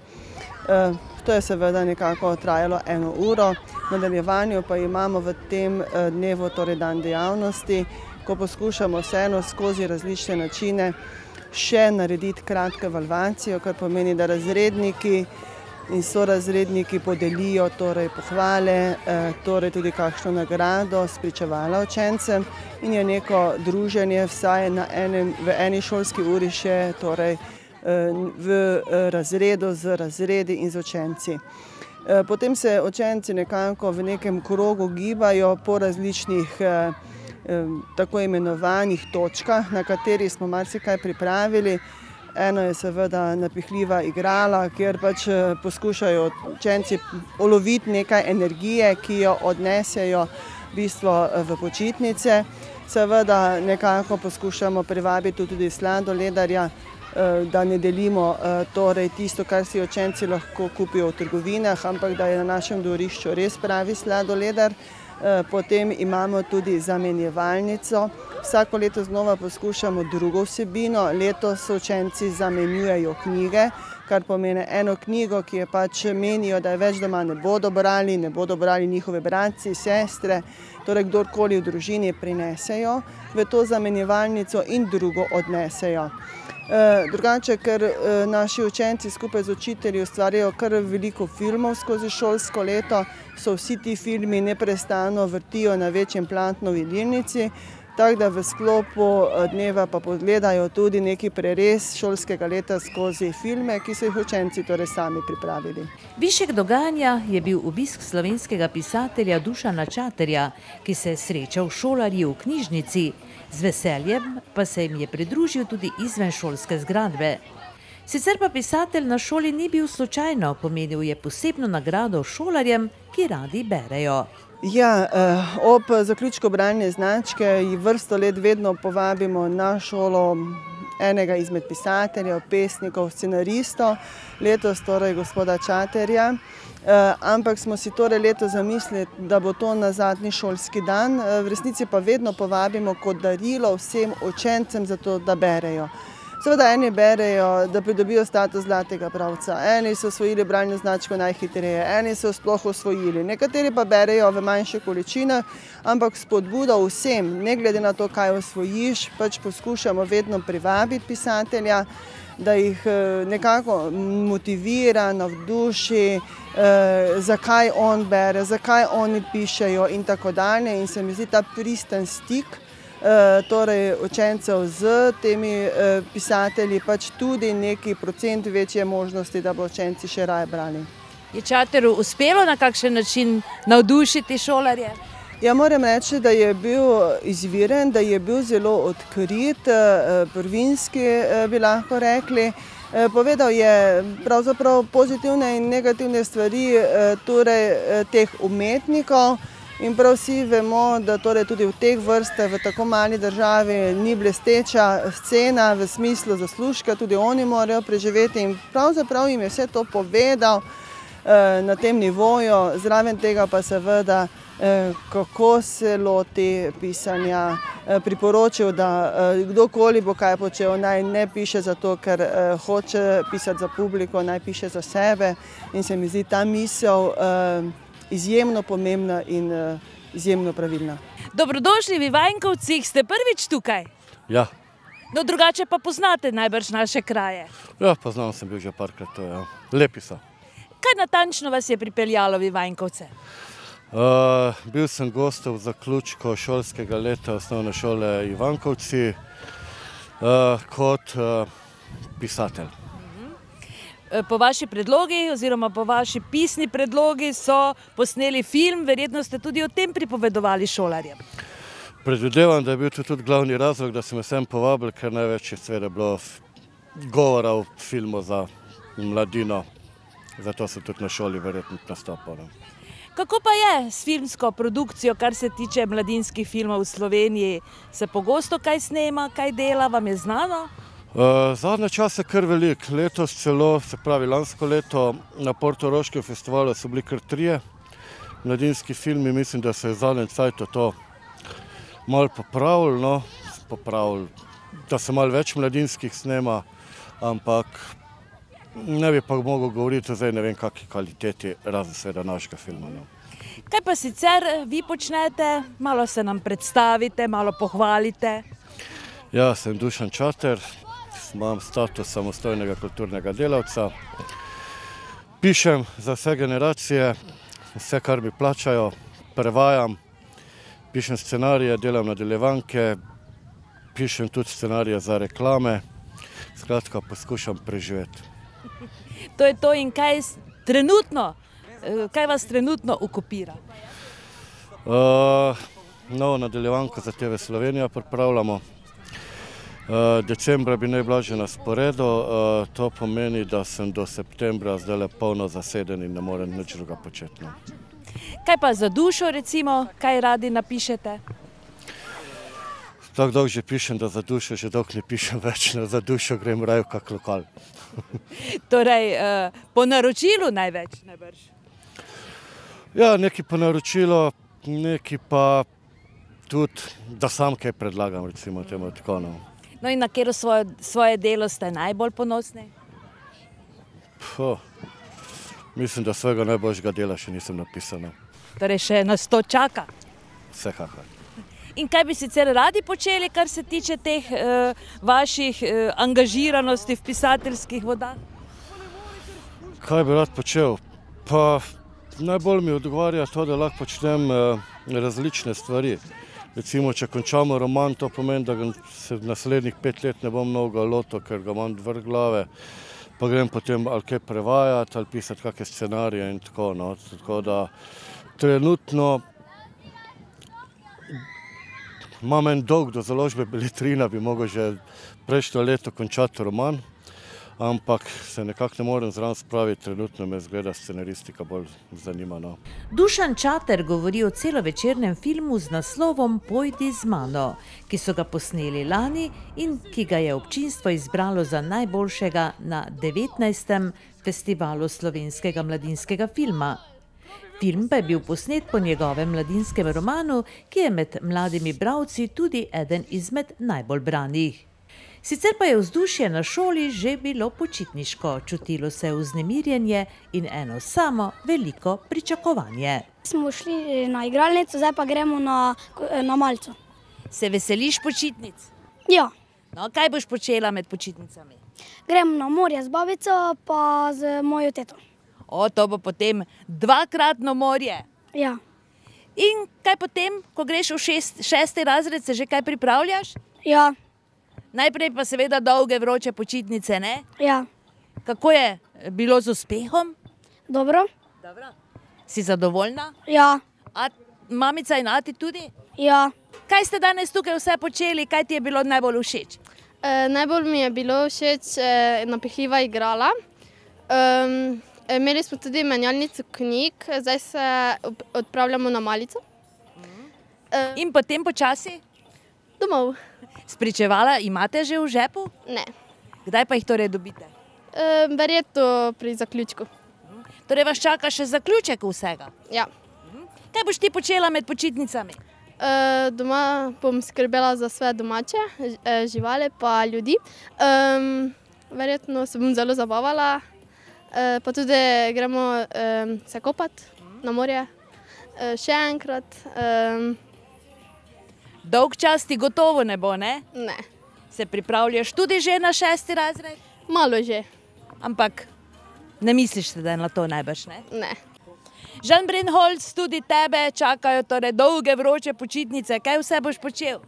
To je seveda nekako trajalo 1 uro, v nadaljevanju pa imamo v tem dnevu torej dan dejavnosti, ko poskušamo vseeno skozi različne načine še narediti kratko evalvacijo, kar pomeni, da razredniki in sorazredniki podelijo torej pohvale, torej tudi kakšno nagrado spričevala učencem in je neko druženje vsaj v eni šolski uri še torej v razredu z razredi in z učenci. Potem se učenci nekako v nekem krogu gibajo po različnih tako imenovanih točkah, na kateri smo marsikaj pripravili. Eno je seveda napihljiva igrala, kjer pač poskušajo učenci uloviti nekaj energije, ki jo odnesejo v bistvu v počitnice. Seveda nekako poskušamo privabiti tudi sladoledarja, da ne delimo torej tisto, kar si učenci lahko kupijo v trgovinah, ampak da je na našem dvorišču res pravi sladoledar. Potem imamo tudi zamenjevalnico. Vsako leto znova poskušamo drugo vsebino. Letos učenci zamenjujejo knjige, kar pomeni eno knjigo, ki je pač menijo, da je več doma ne bodo brali njihove bratci, sestre, torej kdorkoli v družini prinesejo v to zamenjevalnico in drugo odnesejo. Drugače, ker naši učenci skupaj z učitelji ustvarjajo kar veliko filmov skozi šolsko leto, so vsi ti filmi neprestano vrtijo na večjem platnu v jedilnici, tako da v sklopu dneva pa pogledajo tudi neki prerez šolskega leta skozi filme, ki so jih učenci torej sami pripravili. Višek dogajanja je bil obisk slovenskega pisatelja Dušana Čaterja, ki se je srečal šolarji v knjižnici. Z veseljem pa se jim je pridružil tudi izven šolske zgradbe. Sicer pa pisatelj na šoli ni bil slučajno, pomenil je posebno nagrado šolarjem, ki radi berejo. Ja, ob zaključku bralne značke vrsto let vedno povabimo na šolo enega izmed pisateljev, pesnikov, scenaristov, letos torej gospoda Čaterja. Ampak smo si torej letos zamislili, da bo to na zadnji šolski dan, v resnici pa vedno povabimo kot darilo vsem učencem za to, da berejo. Seveda eni berejo, da pridobijo status zlatega bravca, eni so osvojili bralno značko najhitreje, eni so sploh osvojili, nekateri pa berejo v manjše količine, ampak spodbuda vsem, ne glede na to, kaj osvojiš, pač poskušamo vedno privabiti pisatelja, da jih nekako motivira, navduši, zakaj on bere, zakaj oni pišejo in tako dalje. In se mi zdi ta pristen stik torej učencev z temi pisatelji pač tudi neki procent večje možnosti, da bo učenci še raje brali. Je Čaterju uspelo na kakšen način navdušiti šolarje? Ja, moram reči, da je bil izviren, da je bil zelo odkrit, prvinski bi lahko rekli. Povedal je pravzaprav pozitivne in negativne stvari torej teh umetnikov. In prav vsi vemo, da torej tudi v teh vrstah v tako mali državi ni blesteča scena v smislu zaslužka, tudi oni morajo preživeti in pravzaprav jim je vse to povedal na tem nivoju, zraven tega pa seveda kako se loti pisanja, priporočil, da kdorkoli bo kaj počel, naj ne piše zato, ker hoče pisati za publiko, naj piše za sebe in se mi zdi ta misel izjemno pomembna in izjemno pravilna. Dobrodošli v Ivankovcih, ste prvič tukaj? Ja. No, drugače pa poznate najbrž naše kraje. Ja, poznam, sem bil že parkrat, to je lepi so. Kaj natančno vas je pripeljalo v Ivankovce? Bil sem gostov v zaključku šolskega leta osnovne šole Ivankovci kot pisatelj. Po vaši predlogi oziroma po vaši pisni predlogi so posneli film, verjetno ste tudi o tem pripovedovali šolarjem. Predvidevam, da je bil tudi glavni razlog, da sem sem povabil, ker največ je seveda bilo govora o filmu za mladino, zato sem tudi na šoli verjetno nastopal. Kako pa je s filmsko produkcijo, kar se tiče mladinskih filmov v Sloveniji? Se pogosto kaj snema, kaj dela, vam je znano? Zadnje čase kar veliko, letos celo, se pravi lansko leto, na Portoroškem festivalu so bili kar 3 mladinski filmi, mislim, da se je zadnjem cajtu to malo popravilo, da se malo več mladinskih snema, ampak ne bi pa mogel govoriti zdaj ne vem kakšni kvaliteti razen seveda našega filma. Kaj pa sicer vi počnete? Malo se nam predstavite, malo pohvalite. Ja, sem Dušan Čater, imam status samostojnega kulturnega delavca. Pišem za vse generacije, vse kar mi plačajo, prevajam, pišem scenarije, delam nadaljevanke, pišem tudi scenarije za reklame, skratka poskušam preživeti. To je to in kaj vas trenutno okupira? Novo nadaljevanko za TV Slovenija pripravljamo. Decembra bi najblažje na sporedu, to pomeni, da sem do septembra zdaj polno zaseden in ne morem nič druga početi. Kaj pa za dušo recimo, kaj radi napišete? Tako dolgo že pišem, da za dušo že dolgo ne pišem več, za dušo grem raje v kak lokal. Torej, po naročilu največ, najbrž? Ja, neki po naročilu, neki pa tudi, da sam kaj predlagam, recimo temu tako. No in na katero svoje delo ste najbolj ponosni? Mislim, da svojega najboljšega dela še nisem napisal. Torej še nas to čaka? Vsekakor. In kaj bi sicer radi počeli, kar se tiče teh vaših angažiranosti v pisateljskih vodah? Kaj bi rad počel? Pa najbolj mi odgovarja to, da lahko počnem različne stvari. Recimo, če končamo roman, to pomeni, da se naslednjih 5 let ne bom mnogo lotil, ker ga imam vrh glave, pa grem potem ali kaj prevajati, ali pisati kakšne scenarije in tako. Tako da trenutno imam en dolg do založbe Beletrina, bi mogel že prejšnjo leto končati roman, ampak se nekako ne morem zraven spraviti, trenutno me zgleda scenaristika bolj zanima. Dušan Čater govori o celovečernem filmu z naslovom Pojdi z mano, ki so ga posneli lani in ki ga je občinstvo izbralo za najboljšega na 19. festivalu slovenskega mladinskega filma. Film pa je bil posnet po njegovem mladinskem romanu, ki je med mladimi bralci tudi eden izmed najbolj branih. Sicer pa je vzdušje na šoli že bilo počitniško, čutilo se je vznemirjenje in eno samo veliko pričakovanje. Smo šli na igralnico, zdaj pa gremo na malico. Se veseliš počitnic? Ja. No, kaj boš počela med počitnicami? Gremo na morje z babico pa z mojo teto. To bo potem 2-kratno morje. Ja. In kaj potem, ko greš v 6. razred, se že kaj pripravljaš? Ja. Najprej pa seveda dolge vroče počitnice, ne? Ja. Kako je bilo z uspehom? Dobro. Si zadovoljna? Ja. A mamica in ati tudi? Ja. Kaj ste danes tukaj vse počeli, kaj ti je bilo najbolj všeč? Najbolj mi je bilo všeč napihljiva igrala. Imeli smo tudi menjalnico knjig, zdaj se odpravljamo na malico. In potem počasi? Domov. Spričevala imate že v žepu? Ne. Kdaj pa jih torej dobite? Verjetno pri zaključku. Torej vas čaka še zaključek vsega? Ja. Kaj boš ti počela med počitnicami? Doma bom skrbela za svoje domače živali pa ljudi. Verjetno se bom zelo zabavala, pa tudi gremo se kopati na morje. Še enkrat. Dolg čas ti gotovo ne bo, ne? Ne. Se pripravljaš tudi že na 6. razred? Malo že. Ampak ne misliš se, da je na to najbrž, ne? Ne. Žan Brinholc, tudi tebe čakajo torej dolge vroče počitnice. Kaj vse boš počel?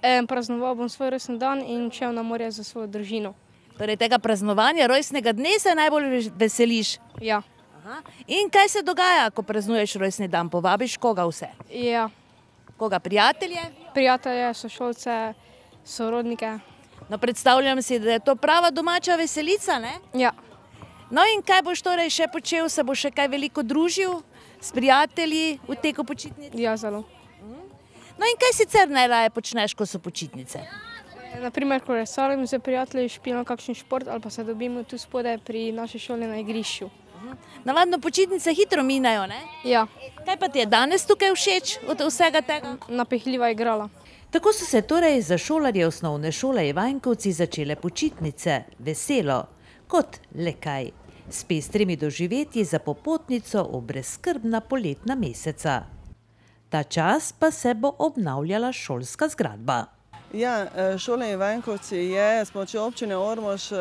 Praznoval bom svoj rojstni dan in šel na morje za svojo družino. Torej tega praznovanja rojstnega dne se najbolj veseliš? Ja. Aha. In kaj se dogaja, ko praznuješ rojstni dan? Povabiš koga vse? Ja. Koga? Prijatelje? Prijatelje, sošolce, sorodnike. No, predstavljam si, da je to prava domača veselica, ne? Ja. No in kaj boš torej še počel? Se boš še kaj veliko družil s prijatelji v teku počitnic? Ja, zelo. No in kaj sicer najraje počneš, ko so počitnice? Naprimer, ko resalim z prijatelji, špilamo kakšen šport ali pa se dobimo tu spodaj pri naši šoli na igrišču. Navadno počitnice hitro minajo, ne? Ja. Kaj pa ti je danes tukaj všeč od vsega tega? Napehljiva igrala. Tako so se torej za šolarje osnovne šole Ivankovci začele počitnice, veselo, kot le kaj, s pestrimi doživetji za popotnico v brezskrbna poletna meseca. Ta čas pa se bo obnavljala šolska zgradba. Ja, šola Ivankovci je s pomočjo občine Ormož,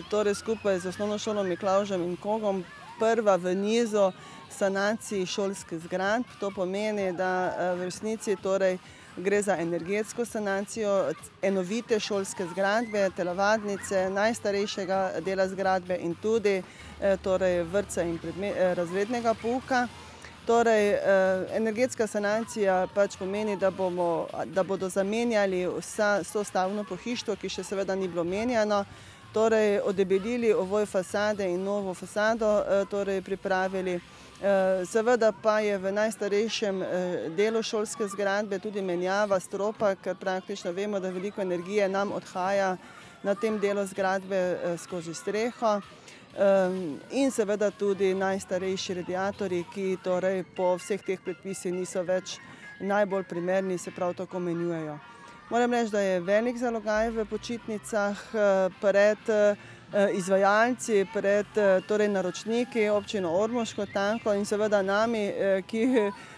torej skupaj z osnovno šolo Miklavžem in Kogom, prva v nizu sanacij šolskih zgradb. To pomeni, da v resnici torej gre za energetsko sanacijo enovite šolske zgradbe, telovadnice, najstarejšega dela zgradbe in tudi torej vrtca in razrednega pouka. Torej, energetska sanacija pač pomeni, da bodo zamenjali vso stavbno pohištvo, ki še seveda ni bilo menjano, torej odebelili ovoj fasade in novo fasado torej pripravili. Seveda pa je v najstarejšem delu šolske zgradbe tudi menjava stropa, ker praktično vemo, da veliko energije nam odhaja na tem delu zgradbe skozi streho. In seveda tudi najstarejši radiatorji, ki torej po vseh teh predpisih niso več najbolj primerni, se prav tako menjujejo. Moram reči, da je velik zalogaj v počitnicah pred izvajalci, pred torej naročniki, občino Ormož kot tako in seveda nami, ki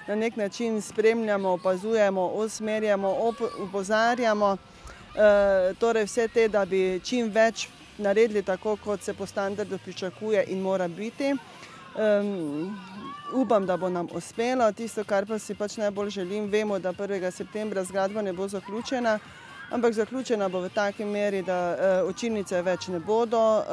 na nek način spremljamo, opazujemo, usmerjamo, opozarjamo, torej vse te, da bi čim več naredili tako, kot se po standardu pričakuje in mora biti. Upam, da bo nam uspelo. Tisto, kar pa si pač najbolj želim, vemo, da 1. septembra zgradba ne bo zaključena, ampak zaključena bo v taki meri, da učilnice več ne bodo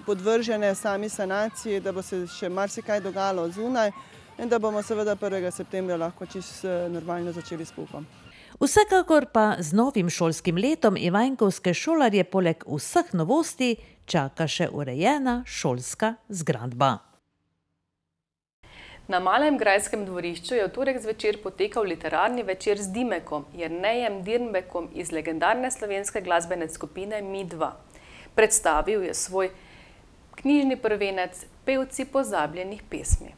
podvržene sami sanaciji, da bo se še marsikaj dogajalo zunaj in da bomo seveda 1. septembra lahko čisto normalno začeli s poukom. Vsekakor pa z novim šolskim letom ivankovske šolarje poleg vseh novosti čaka še urejena šolska zgradba. Na Malem grajskem dvorišču je v torek zvečer potekal literarni večer z Dimekom, Jernejem Dirnbekom iz legendarne slovenske glasbene skupine Mi-2. Predstavil je svoj knjižni prvenec Pevci pozabljenih pesmi.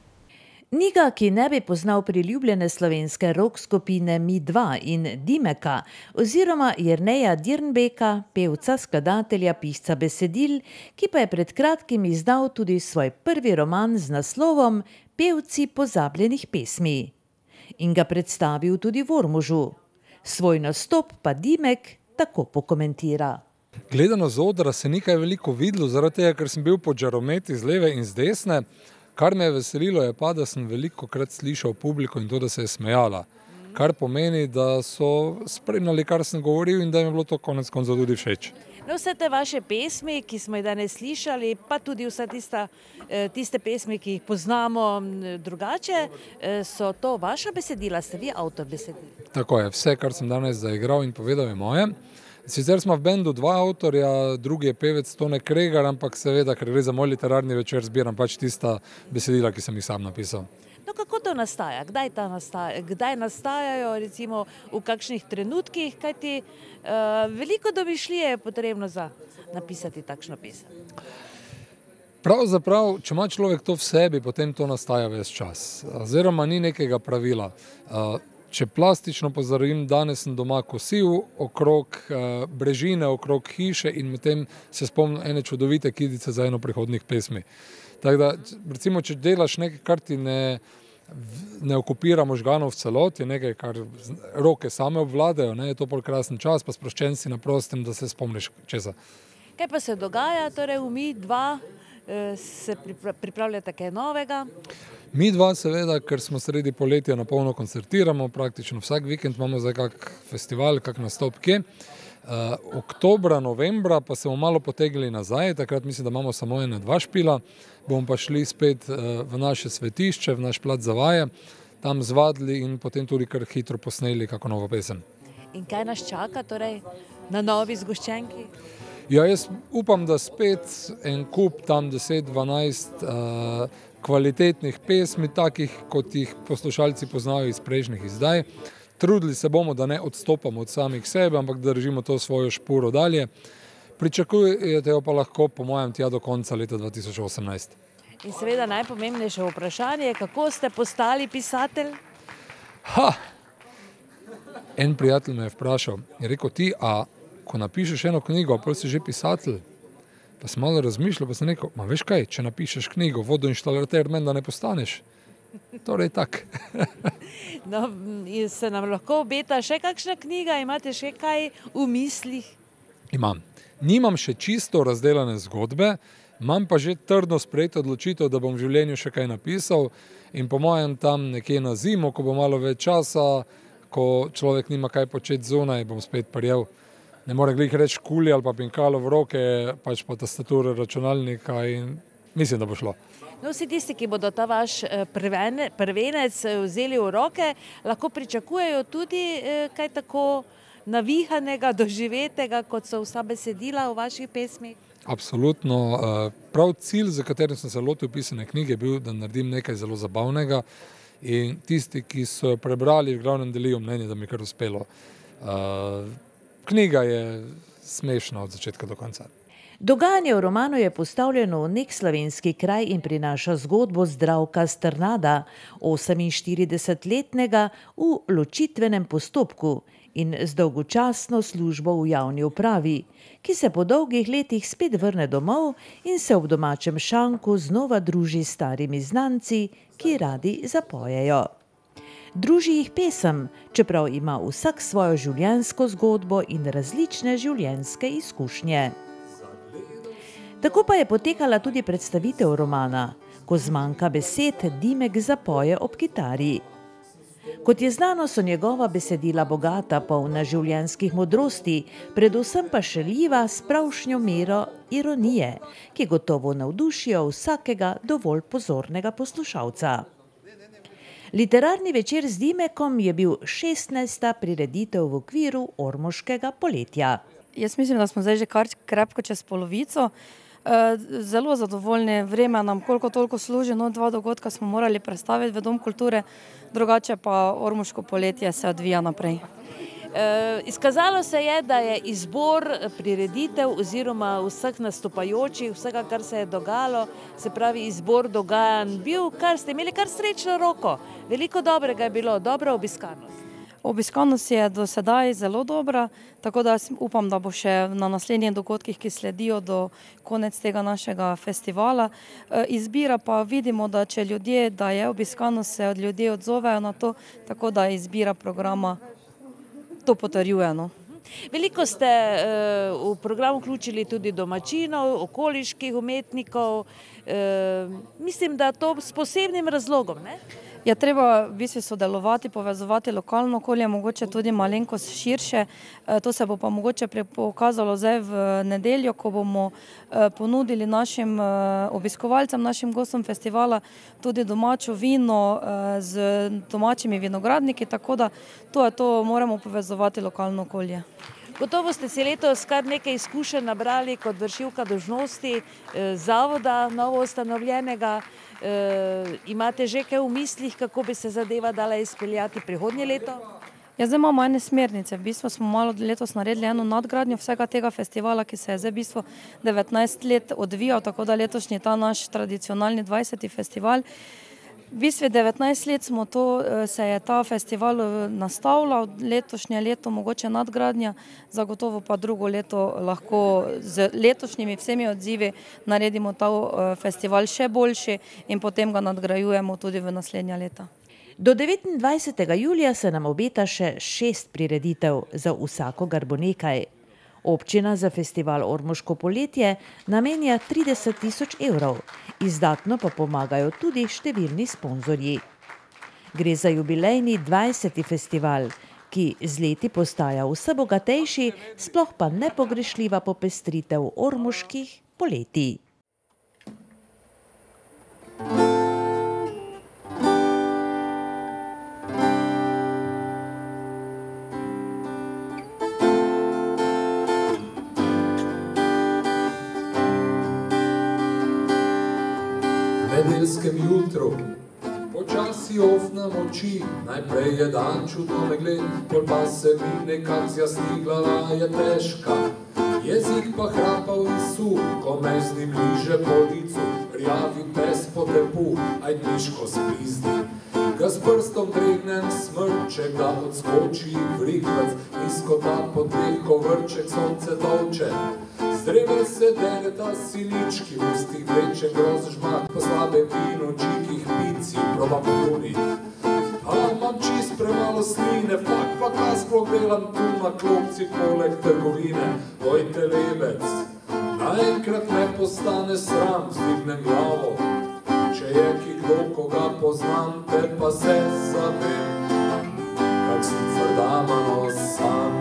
Niga, ki ne bi poznal priljubljene slovenske rock skupine Mi-2 in Dimeka oziroma Jerneja Dirnbeka, pevca, skladatelja, pisca besedil, ki pa je pred kratkim izdal tudi svoj prvi roman z naslovom Pevci pozabljenih pesmi in ga predstavil tudi v Ormožu. Svoj nastop pa Dimek tako pokomentira. Gledano z odra se ni kaj veliko videlo, zaradi tega, ker sem bil pod žarometi z leve in z desne. Kar me je veselilo je pa, da sem velikokrat slišal publiko in to, da se je smejala. Kar pomeni, da so spremljali, kar sem govoril in da jim je bilo to konec koncev tudi všeč. No, vse te vaše pesmi, ki smo jih danes slišali, pa tudi vse tiste pesmi, ki jih poznamo drugače, so to vaša besedila, ste vi avtor besedil? Tako je, vse, kar sem danes zaigral in povedal, je moje. Sicer smo v bendu dva avtorja, drugi je pevec Tone Kregar, ampak seveda, ker gre za moj literarni večer, zbiram pač tista besedila, ki sem jih sam napisal. No, kako to nastaja? Kdaj nastajajo, recimo v kakšnih trenutkih, kajti veliko domišljije je potrebno za napisati takšno pesem. Pravzaprav, če ima človek to v sebi, potem to nastaja ves čas. Oziroma ni nekega pravila. Če plastično pozorim, danes sem doma kosil okrog brežine, okrog hiše in medtem se spomnim ene čudovite kidice za eno prihodnih pesmi. Tako da, recimo, če delaš nekaj, kar ti ne okupira možganov v celoti, nekaj, kar roke same obvladajo, je to pol krasen čas, pa sproščen si na prostem, da se spomniš česa. Kaj pa se dogaja, torej v Mi dva se pripravljate kaj novega? Mi dva seveda, ker smo sredi poletja na polno koncertiramo, praktično vsak vikend imamo zdaj kak festival, kak nastop kje. Oktobra, novembra pa se bomo malo potegli nazaj, takrat mislim, da imamo samo 1-2 špila, bomo pa šli spet v naše svetišče, v naš plac za vaje, tam zvadili in potem tudi kar hitro posneli kako novo pesem. In kaj nas čaka torej na novi zgoščenki? Ja, jaz upam, da spet en kup tam 10-12 kvalitetnih pesmi, takih, kot jih poslušalci poznajo iz prejšnjih izdaj. Trudili se bomo, da ne odstopamo od samih sebe, ampak da držimo to svojo špuro dalje. Pričakujete jo pa lahko, po mojem, tja do konca leta 2018. In seveda najpomembnejše vprašanje, kako ste postali pisatelj? En prijatelj me je vprašal, je rekel, ti, ko napišeš eno knjigo, potem si že pisatelj. Pa sem malo razmišljal, pa sem rekel, veš kaj, če napišeš knjigo, vodoinštalater, menda ne postaneš. Torej tak. No, se nam lahko obeta še kakšna knjiga, imate še kaj v mislih? Imam. Nimam še čisto razdelane zgodbe, imam pa že trdno sprejeto odločitev, da bom v življenju še kaj napisal in po mojem tam nekje na zimo, ko bo malo več časa, ko človek nima kaj početi zunaj, bom spet prijel. Ne more glih reči kuli ali pa pinkalo v roke, pač pa tastature računalnika in mislim, da bo šlo. No, vsi tisti, ki bodo ta vaš prvenec vzeli v roke, lahko pričakujejo tudi kaj tako navihanega, doživetega, kot so vsa besedila v vaših pesmih? Absolutno. Prav cilj, za katerim sem se lotil pisane knjige, je bil, da naredim nekaj zelo zabavnega in tisti, ki so jo prebrali, v glavnem delijo mnenje, da mi je kar uspelo. Knjiga je smešna od začetka do konca. Dogajanje v romanu je postavljeno v nek slovenski kraj in prinaša zgodbo Zdravka Strnada, 48-letnega v ločitvenem postopku in z dolgočasno službo v javni upravi, ki se po dolgih letih spet vrne domov in se ob domačem šanku znova druži s starimi znanci, ki radi zapojejo. Druži jih pesem, čeprav ima vsak svojo življenjsko zgodbo in različne življenjske izkušnje. Tako pa je potekala tudi predstavitev romana, ko zmanjka besed, Dimek zapoje ob kitari. Kot je znano, so njegova besedila bogata, polna življenjskih modrosti, predvsem pa šaljiva s pravšnjo mero ironije, ki gotovo navdušijo vsakega dovolj pozornega poslušalca. Literarni večer z Dimekom je bil 16. prireditev v okviru ormoškega poletja. Jaz mislim, da smo zdaj že kar krepko čez polovico. Zelo zadovoljni, vreme nam koliko toliko služi, 2 dogodka smo morali predstaviti v Dom kulture, drugače pa ormoško poletje se odvija naprej. Izkazalo se je, da je izbor prireditev oziroma vseh nastopajočih, vsega, kar se je dogajalo, se pravi izbor dogajanj bil, ste imeli kar srečno roko. Veliko dobrega je bilo, dobra obiskanost. Obiskanost je do sedaj zelo dobra, tako da upam, da bo še na naslednjih dogodkih, ki sledijo do konec tega našega festivala. Izbira pa vidimo, da če ljudje, da je obiskanost, se ljudje odzovejo na to, tako da izbira programa to potrjuje. Veliko ste v program vključili tudi domačinov, okoliških umetnikov. Mislim, da to s posebnim razlogom, ne? Je treba v bistvu sodelovati, povezovati lokalno okolje, mogoče tudi malenkost širše. To se bo pa mogoče pokazalo zdaj v nedeljo, ko bomo ponudili našim obiskovalcem, našim gostom festivala tudi domačo vino z domačimi vinogradniki, tako da to moramo povezovati lokalno okolje. Gotovo ste si letos kar nekaj izkušenj nabrali kot vršilka dolžnosti zavoda novo ustanovljenega. Imate že kaj v mislih, kako bi se zadeva dala izpeljati prihodnje leto? Ja, zdaj imamo ene smernice. V bistvu smo malo letos naredili eno nadgradnjo vsega tega festivala, ki se je zdaj v bistvu 19 let odvijal, tako da letošnji ta naš tradicionalni 20. festival. V bistvu 19 let se je ta festival nastavljal, letošnje leto mogoče nadgradnja, zagotovo pa drugo leto lahko z letošnjimi vsemi odzivi naredimo ta festival še boljši in potem ga nadgrajujemo tudi v naslednja leta. Do 29. julija se nam obeta še 6 prireditev, za vsakogar bo nekaj. Občina za festival Ormoško poletje namenja 30 000 evrov, izdatno pa pomagajo tudi številni sponzorji. Gre za jubilejni 20. festival, ki z leti postaja vse bogatejši, sploh pa nepogrešljiva popestritev ormoških poletij. Nedeljskem jutru počasi ofnem oči, najprej je dan čudno meglen, pol pa se mi nekak zjasni, glava je težka, jezik pa hrapal in suh, ko me z njim liže po licu, rjavi pes po tepu, aj težko spizdi. Ga s prstom dregnem smrček, da odskoči vrikvac, nizkota po dveh, ko vrček sonce tolče. Zdreve se dereta sinički, v ustih vleče groz žmak, po slabem vinu čikih pici probam punit. A imam čist premalo sline, fak pa kaj sploh delam tu na klopci poleg trgovine. Ojte lebec, naenkrat me postane sram, zdignem glavo. Če je ki kdo, koga poznam, te pa se zavem, kak sem tvrdamano sam.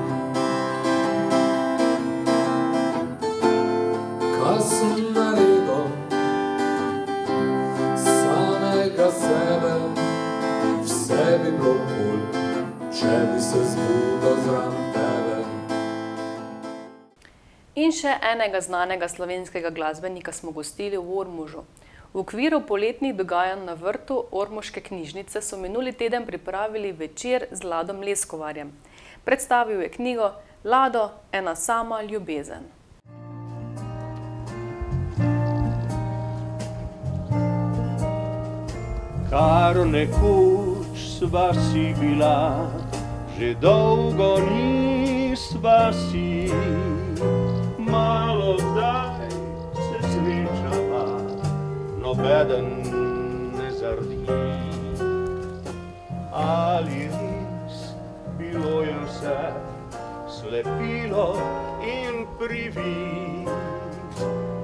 Kaj sem naredil samega sebe, vse bi bilo bolj, če bi se zbudil zraven tebe. In še enega znanega slovenskega glasbenika smo gostili v Ormožu. V okviru poletnih dogajanj na vrtu Ormoške knjižnice so minuli teden pripravili večer z Ladom Leskovarjem. Predstavil je knjigo Lado, ena sama ljubezen. Kar nekoč sva si bila, že dolgo nisva si, malo kdaj se srečava, nobeden ne zardi. Ali res bilo je vse slepilo in privid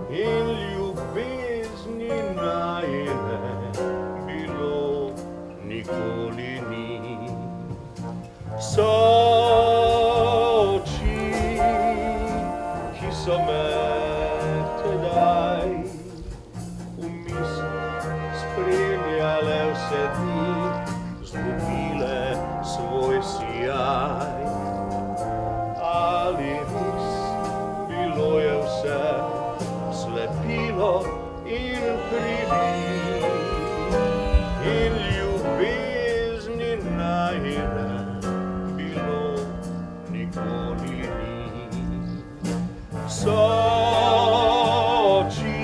in ljubezni najine nikoli ni. So oči, ki so me tedaj v mislih spremljale vse dni, zgubile svoj sijaj. Ali res bilo je vse slepilo in privid in ljubezni najine bilo nikoli ni. So oči,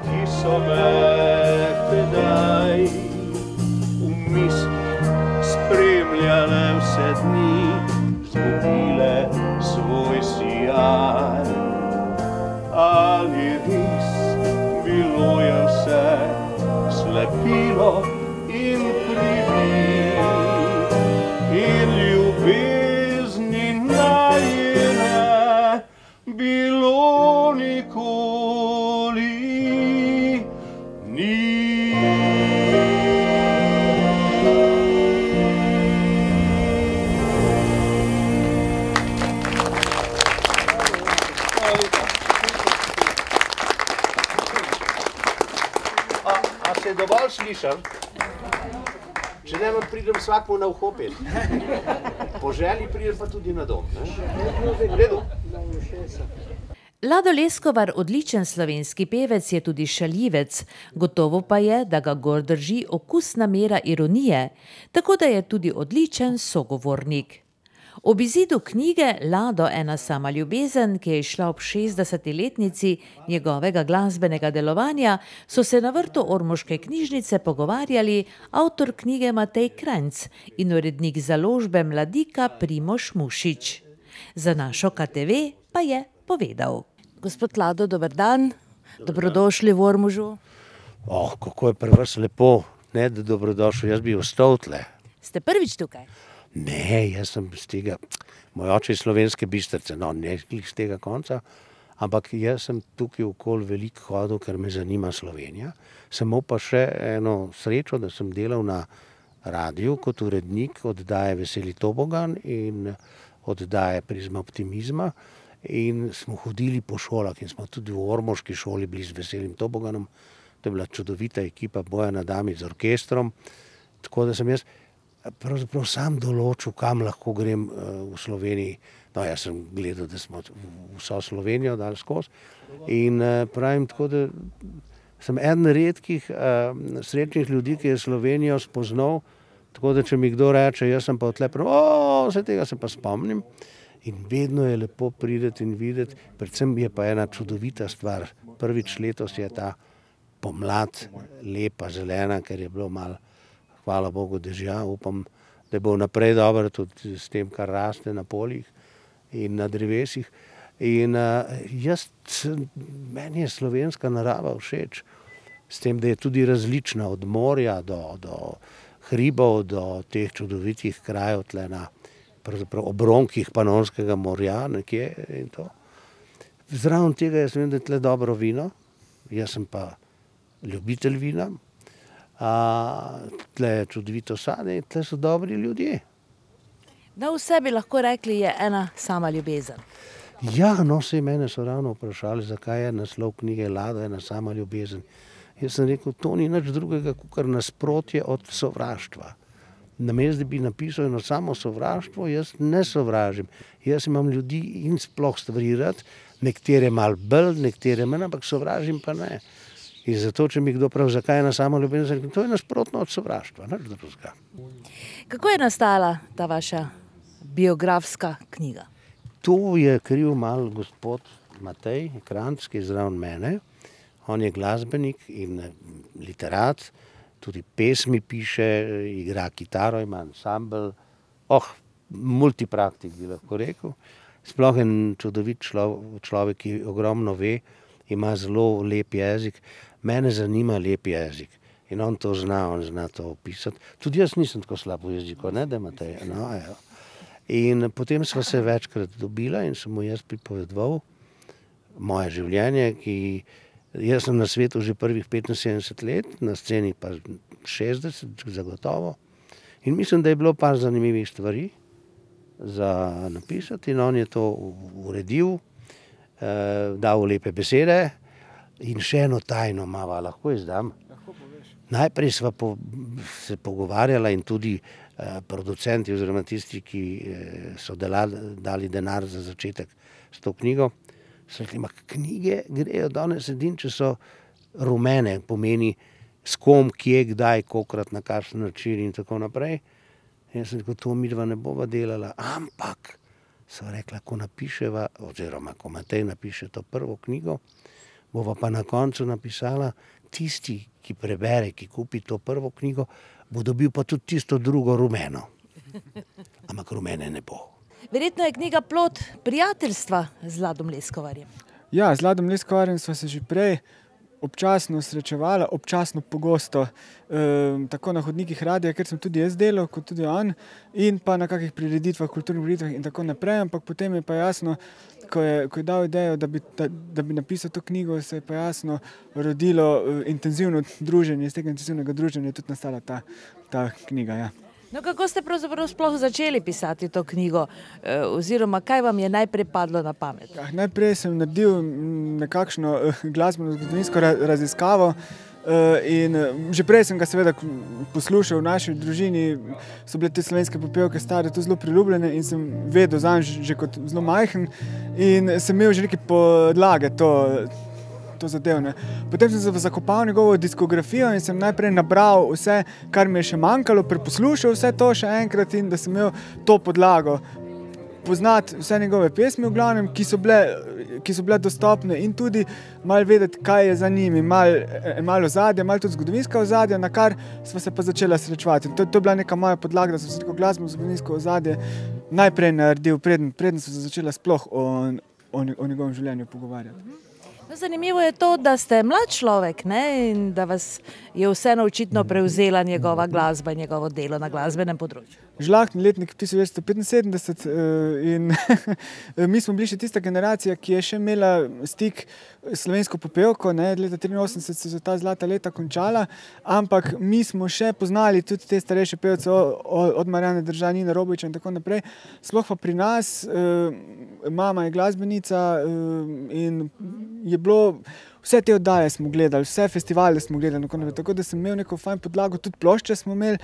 ki so me tedaj v mislih spremljale vse dni, zgubile svoj sijaj. Ali res bilo je vse slepilo in privid in ljubezni najine bilo nikoli ni. A se dovolj slišam? Če ne vam pridem svakmu na uho pet. Po želji prideš pa tudi na dom. V redu? Lado Leskovar, odličen slovenski pevec, je tudi šaljivec, gotovo pa je, da ga gor drži okusna mera ironije, tako da je tudi odličen sogovornik. Ob izidu knjige Lado, ena sama ljubezen, ki je izšla ob 60-letnici njegovega glasbenega delovanja, so se na vrtu ormoške knjižnice pogovarjali avtor knjige Matej Kranjc in urednik založbe Mladika Primož Mušič. Za našo KTV pa je povedal: Gospod Lado, dober dan, dobrodošli v Ormožu. Kako je pri vas lepo, ne da dobrodošel, jaz bi ostal tle. Ste prvič tukaj? Ne, jaz sem z tega, moj oče iz Slovenske Bistrice, no ne z tega konca, ampak jaz sem tukaj okoli veliko hodil, ker me zanima Slovenija. Sem imel pa še eno srečo, da sem delal na radiju kot urednik oddaje Veseli tobogan in oddaje Prizma optimizma. In smo hodili po šolah in smo tudi v ormoški šoli bili z Veselim toboganom. To je bila čudovita ekipa Bojana Damic z orkestrom. Tako da sem jaz pravzaprav sam določil, kam lahko grem v Sloveniji. No, jaz sem gledal, da smo vso Slovenijo dali skozi. In pravim tako, da sem eden redkih srečnih ljudi, ki je Slovenijo spoznal. Tako da, če mi kdo reče, jaz sem pa odtle vse tega se pa spomnim. In vedno je lepo prideti in videti, predvsem je pa ena čudovita stvar. Prvič letos je ta pomlad lepa, zelena, ker je bilo malo, hvala Bogu, dežja. Upam, da bo naprej dobro tudi s tem, kar raste na poljih in na drevesih. In meni je slovenska narava všeč, s tem, da je tudi različna od morja do hribov, do teh čudovitih krajev tle na pravzaprav obronkih Panonskega morja nekje in to. Zraven tega jaz vem, da je tle dobro vino, jaz sem pa ljubitelj vina, tle je čudovito sadje in tle so dobri ljudje. Da v sebi lahko rekli, je ena sama ljubezen. Ja, no, saj mene so ravno vprašali, zakaj je naslov knjige Lado, ena sama ljubezen. Jaz sem rekel, to ni nič drugega, kakor nasprotje od sovraštva. Namesto da bi napisal eno samo sovraštvo, jaz ne sovražim. Jaz imam ljudi in sploh stvari rad, nekatere malo bolj, nekatere manj, ampak sovražim pa ne. In zato, če mi kdo pravi, zakaj je ena sama ljubezen, to je nasprotno od sovraštva, nič drugega. Kako je nastala ta vaša biografska knjiga? To je kriv mal gospod Matej Kranjc, ki je zraven mene. On je glasbenik in literat, tudi pesmi piše, igra kitaro, ima ansambel, multipraktik bi lahko rekel. Sploh en čudovit človek, ki ogromno ve, ima zelo lep jezik. Mene zanima lep jezik in on to zna, on zna to opisati. Tudi jaz nisem tako slab v jeziku, ne, da imate, no, evo. In potem sva se večkrat dobila in sem mu jaz pripovedoval moje življenje, ki jaz sem na svetu že prvih 75 let, na sceni pa 60, zagotovo. In mislim, da je bilo par zanimivih stvari za napisati in on je to uredil, dal lepe besede in še eno tajno mava, lahko izdam. Najprej sva se pogovarjala in tudi producenti oziroma tisti, ki so dali denar za začetek s to knjigo, so rekli, knjige grejo danes edin, če so rumene, pomeni s kom, kje, kdaj, kokrat, na kakšen način in tako naprej. In jaz sem rekel, to midva ne bova delala, ampak so rekla, ko napiševa, oziroma ko Matej napiše to prvo knjigo, bova pa na koncu napisala, tisti, ki prebere, ki kupi to prvo knjigo, bo dobil pa tudi tisto drugo rumeno. Ampak rumene ne bo. Verjetno je knjiga plod prijateljstva z Ladom Leskovarjem. Ja, z Ladom Leskovarjem sva se že prej občasno srečevala, občasno pogosto, tako na hodnikih radia, ker sem tudi jaz delal, kot tudi on, in pa na kakih prireditvah, kulturnih prireditvah in tako naprej, ampak potem je pa jasno, ko je dal idejo, da bi napisal to knjigo, se je pa jasno rodilo intenzivno druženje, iz tega intenzivnega druženja je tudi nastala ta knjiga, ja. No, kako ste pravzaprav sploh začeli pisati to knjigo, oziroma kaj vam je najprej padlo na pamet? Najprej sem naredil nekakšno glasbeno zgodovinsko raziskavo In že prej sem ga seveda poslušal v naši družini, so bile te slovenske popevke stare tu zelo priljubljene in sem vedel zanj že kot zelo majhen in sem imel že neke podlage to zadevne. Potem sem se zakopal njegovo diskografijo in sem najprej nabral vse, kar mi je še manjkalo, preposlušal vse to še enkrat in da sem imel to podlago. Poznati vse njegove pesmi v glavnem, ki so bile dostopne in tudi malo vedeti, kaj je za njimi, malo ozadje, malo tudi zgodovinska ozadja, na kar sva se pa začela srečevati. In to je bila neka moja podlaga, da sem se tako glasbeno zgodovinsko ozadje najprej naredil, preden sem se začela sploh o njegovem življenju pogovarjati. Zanimivo je to, da ste mlad človek, ne? In da vas je vseeno očitno prevzela njegova glasba in njegovo delo na glasbenem področju. Žlahtni letnik 1975 in mi smo bili še tista generacija, ki je še imela stik s slovensko popevko, ne? Leta 1983 so se ta zlata leta končala, ampak mi smo še poznali tudi te starejše pevce od Marjane Držan, Nine Robiča in tako naprej. Sploh pa pri nas, mama je glasbenica in je bilo, vse te oddaje smo gledali, vse festivale smo gledali, tako da sem imel neko fajn podlago, tudi plošče smo imeli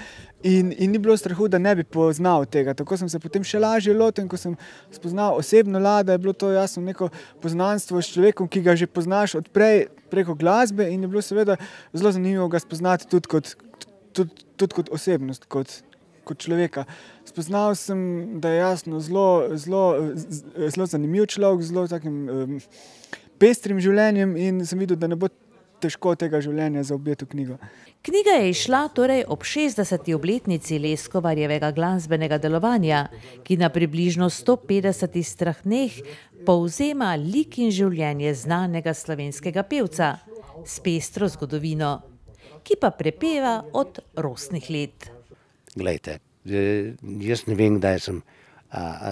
in ni bilo strahu, da ne bi poznal tega. Tako sem se potem še lažje lotil in ko sem spoznal osebno Lada, je bilo to jasno neko poznanstvo s človekom, ki ga že poznaš od preko glasbe in je bilo seveda zelo zanimivo ga spoznati tudi kot osebnost, kot človeka. Spoznal sem, da je jasno zelo zanimiv človek, zelo takim pestrim življenjem in sem videl, da ne bo težko tega življenja zaobjeti v knjigo. Knjiga je izšla torej ob 60. obletnici Leskovarjevega glasbenega delovanja, ki na približno 150 strahneh povzema lik in življenje znanega slovenskega pevca s pestro zgodovino, ki pa prepeva od rosnih let. Glejte, jaz ne vem, kdaj sem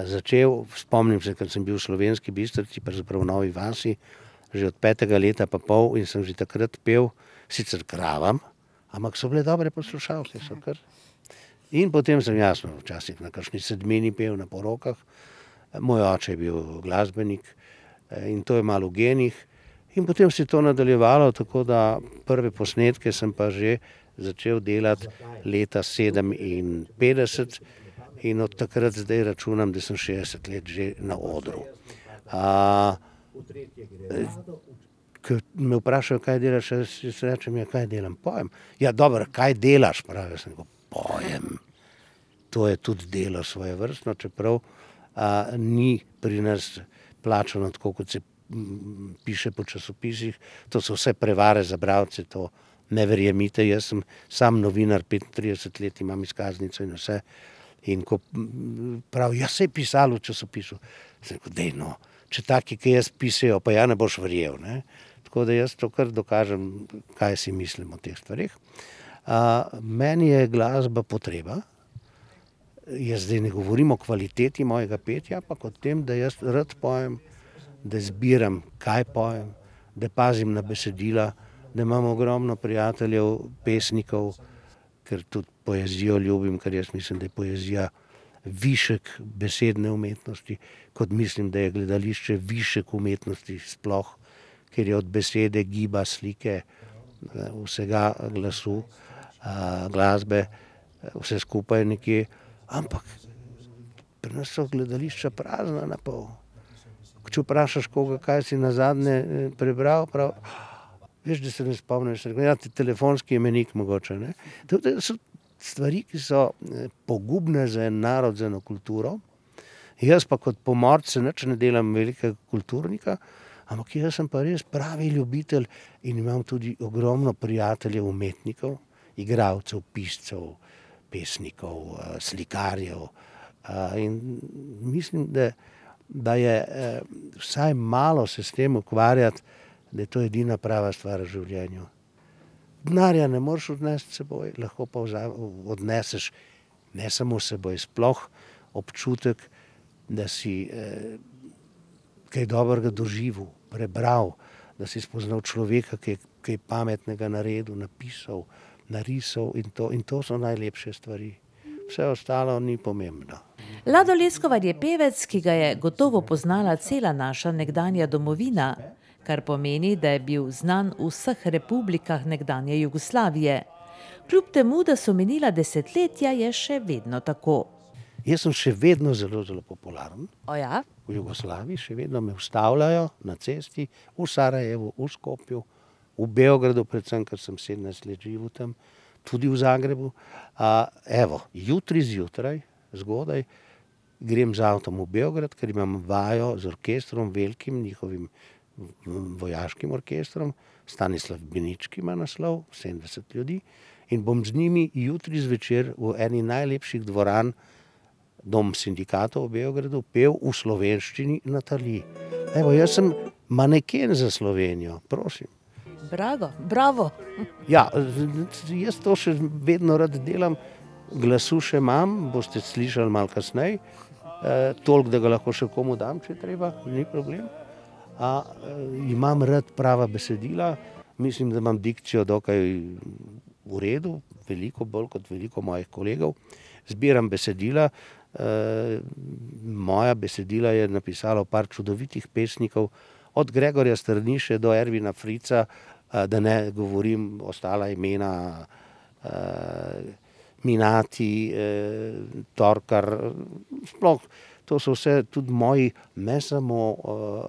začel, spomnim se, kad sem bil v Slovenski Bistrici, pravzaprav v Novi vasi, že od 5. leta pa pol in sem že takrat pel, sicer kravam, ampak so bile dobre poslušalke. In potem sem jasno včasih na kakšni sedmini pel, na porokah. Moj oče je bil glasbenik in to je malo v genih. In potem se je to nadaljevalo, tako da prve posnetke sem pa že začel delati leta 57 in od takrat zdaj računam, da sem 60 let že na odru. Ko me vprašajo, kaj delaš, jaz rečem, kaj delam, pojem. Ja, dobro, kaj delaš, pravi, sem rekel, pojem. To je tudi delo svojevrstno, čeprav ni pri nas plačano tako, kot se piše po časopisih. To so vse prevare za bralce, to ne verjemite, jaz sem sam novinar, 35 let imam izkaznico in vse. In ko pravi, ja, se je pisalo v časopisu. Sem rekel, dej no, če taki, ki jaz pisajo, pa ja ne boš verjel. Ne? Tako da jaz to kar dokažem, kaj si mislim o teh stvarih. Meni je glasba potreba. Jaz zdaj ne govorim o kvaliteti mojega petja, ampak o tem, da jaz rad pojem, da zbiram, kaj pojem, da pazim na besedila, da imam ogromno prijateljev, pesnikov, ker tudi poezijo ljubim, ker jaz mislim, da je poezija višek besedne umetnosti, kot mislim, da je gledališče višek umetnosti sploh, ker je od besede, giba, slike, vsega glasu, glasbe, vse skupaj nekje, ampak pri nas so gledališča prazna na pol. Če vprašaš koga, kaj si nazadnje prebral, prav, veš, da se ne spomniš, ja, telefonski imenik mogoče, ne. To so stvari, ki so pogubne za en narod, za eno kulturo. Jaz pa kot pomorc se nič ne delam velikega kulturnika, ampak jaz sem pa res pravi ljubitelj in imam tudi ogromno prijateljev, umetnikov, igralcev, piscev, pesnikov, slikarjev. In mislim, da je vsaj malo se s tem ukvarjati, da je to edina prava stvar v življenju. Denarja ne moreš odnesti seboj, lahko pa odneseš ne samo seboj, sploh občutek, da si kaj dobrega doživel, prebral, da si spoznal človeka, ki je kaj pametnega naredil, napisal, narisal in to so najlepše stvari. Vse ostalo ni pomembno. Lado Leskovar je pevec, ki ga je gotovo poznala cela naša nekdanja domovina, kar pomeni, da je bil znan v vseh republikah nekdanje Jugoslavije. Kljub temu, da so minila desetletja, je še vedno tako. Jaz sem še vedno zelo, zelo popularen. O ja? V Jugoslaviji še vedno me ustavljajo na cesti, v Sarajevu, v Skopju, v Beogradu, predvsem, ker sem 17 let živel tam, tudi v Zagrebu. Evo, jutri zjutraj, zgodaj, grem z avtom v Beograd, ker imam vajo z orkestrom, velikim njihovim vojaškim orkestrom, Stanislav Benički ima naslov, 70 ljudi, in bom z njimi jutri zvečer v eni najlepših dvoran, Dom sindikatov v Beogradu, pel v slovenščini Nataliji. Evo, jaz sem maneken za Slovenijo, prosim. Bravo. Ja, jaz to še vedno rad delam, glasu še imam, boste slišali malo kasneje, toliko, da ga lahko še komu dam, če treba, ni problem. Imam rad prava besedila, mislim, da imam dikcijo dokaj v redu, veliko bolj kot veliko mojih kolegov. Zbiram besedila, moja besedila je napisalo par čudovitih pesnikov, od Gregorja Strniše do Ervina Frica, da ne govorim ostala imena, Minati, Torkar, sploh to so vse tudi moji, ne samo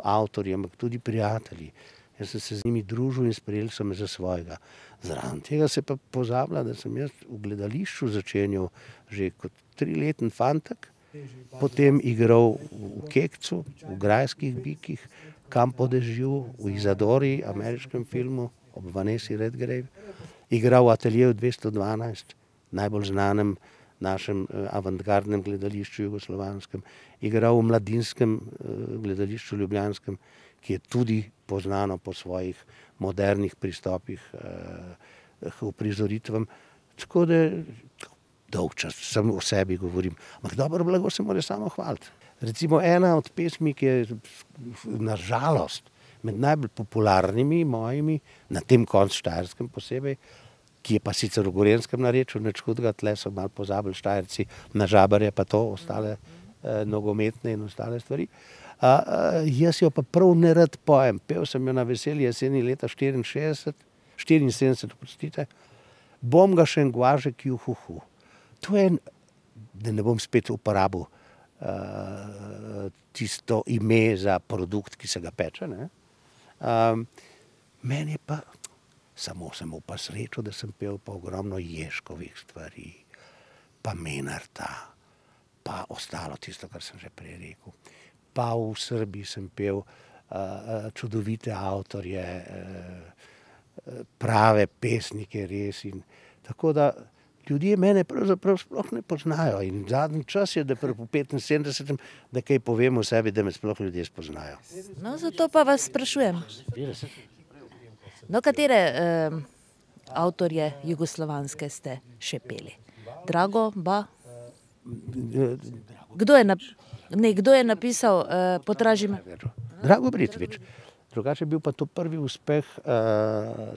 avtorji, ampak tudi prijatelji. Jaz sem se z njimi družil in sprejeli so me za svojega. Zraven tega se pa pozablja, da sem jaz v gledališču začenjal že kot 3-leten fantek, potem igral v Kekcu, v Grajskih bikih, Kampo dežju, v Izadori, ameriškem filmu, ob Vanesi Redgrave, igral v Ateljeju 212, najbolj znanem našem avantgardnem gledališču jugoslovanskem, igral v Mladinskem gledališču ljubljanskem, ki je tudi poznano po svojih modernih pristopih k uprizoritvam. Tako da dolg čas sem o sebi govorim, ampak dobro blago se mora samo hvaliti. Recimo ena od pesmi, ki je nažalost med najbolj popularnimi mojimi, na tem koncu Štajerskem posebej, ki je pa sicer v Gorenjskem narečju, nič hudega, tle so malo pozabili Štajerci, na Žabarje pa to, ostale nogometne in ostale stvari. Jaz jo pa prav nerad pojem. Pel sem jo na veseli jeseni leta 74, Bom ga še engvažek juhuhu. To je, da ne bom spet uporabil tisto ime za produkt, ki se ga peče. Meni je pa, samo sem pa srečo, da sem pel pa ogromno Ježkovih stvari, pa Menarta, pa ostalo tisto, kar sem že prej rekel. Pa v Srbiji sem pel čudovite avtorje, prave pesnike res. In tako da ljudje mene pravzaprav sploh ne poznajo. In zadnji čas je, da pri 75, da kaj povem o sebi, da me sploh ljudje spoznajo. No, zato pa vas sprašujem. No, katere avtorje jugoslovanske ste še peli? Drago, Kdo je napisal Potraži me? Drago Britvič. Drugače je bil pa to prvi uspeh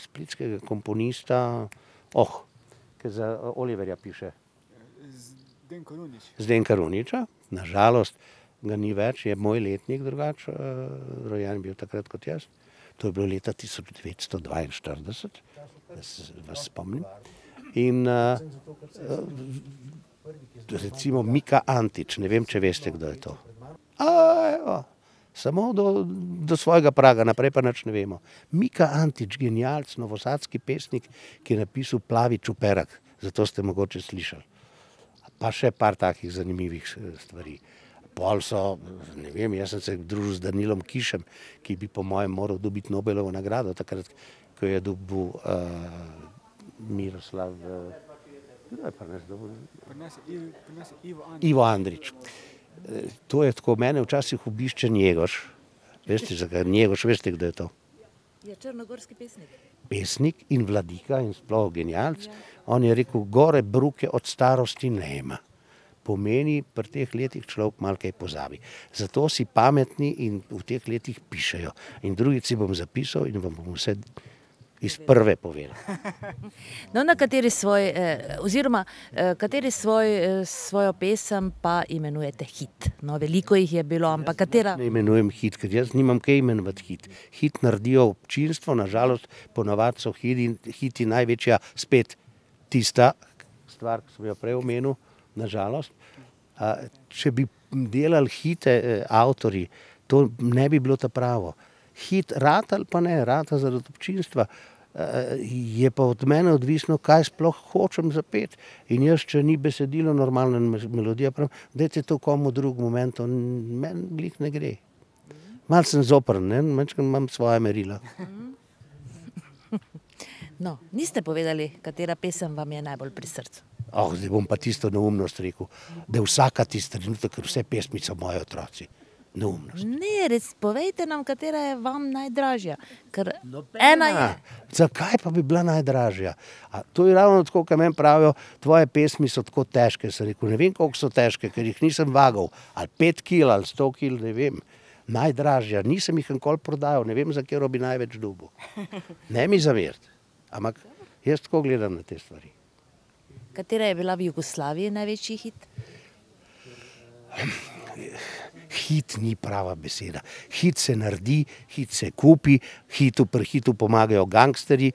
splitskega komponista, ki za Oliverja piše. Zdenka Runiča. Nažalost ga ni več, je moj letnik drugače, rojen je bil takrat kot jaz. To je bilo leta 1942, da se vas spomnim. In recimo Mika Antič, ne vem, če veste, kdo je to. Samo do svojega praga, naprej pa nič ne vemo. Mika Antič, genialc, novosadski pesnik, ki je napisal Plavi čuperak, zato ste mogoče slišali. Pa še par takih zanimivih stvari. Pol so, ne vem, jaz sem se družil z Danilom Kišem, ki bi po mojem moral dobiti Nobelovo nagrado, takrat, ko je dobil Miroslav... Ivo Andrić. To je tako, mene včasih obišče Njegoš. Veste, zakaj Njegoš, veste, kdo je to? Je črnogorski pesnik. Pesnik in vladika in sploh genialc. On je rekel, gore bruke od starosti nema. Pomeni, pri teh letih človek malo kaj pozabi. Zato si pametni in v teh letih pišejo. In drugič si bom zapisal in vam bom vse iz prve povedal. No, na kateri svojo pesem pa imenujete hit? No, veliko jih je bilo, ampak katera? Ne imenujem hit, ker jaz nimam kaj imenovati hit. Hit naredijo občinstvo, nažalost, ponavadi so hiti največja spet tista stvar, ki sem jo prej omenil, nažalost. Če bi delali hite avtorji, to ne bi bilo ta pravo. Hit rata ali pa ne, rata zaradi občinstva, je pa od mene odvisno, kaj sploh hočem zapeti. In jaz, če ni besedilo, normalna melodija, pravim, dajte to komu drug moment, meni glih ne gre. Malo sem zoprn, manjčkrat imam svoje merila. No, niste povedali, katera pesem vam je najbolj pri srcu? Zdaj bom pa tisto neumnost rekel, da je vsaka tista trenutek, ker vse pesmi so moji otroci. Neumnost. Ne, res, povejte nam, katera je vam najdražja. Ker ena je. Zakaj pa bi bila najdražja? To je ravno tako, kaj meni pravijo, tvoje pesmi so tako težke. Sem rekel, ne vem, koliko so težke, ker jih nisem vagal. Ali 5 kil, ali 100 kil, ne vem. Najdražja, nisem jih nikoli prodajal, ne vem, za katero bi največ dobil. Ne mi zameriti, ampak jaz tako gledam na te stvari. Katera je bila v Jugoslaviji največji hit? Hit ni prava beseda. Hit se naredi, hit se kupi, pri hitu pomagajo gangsterji.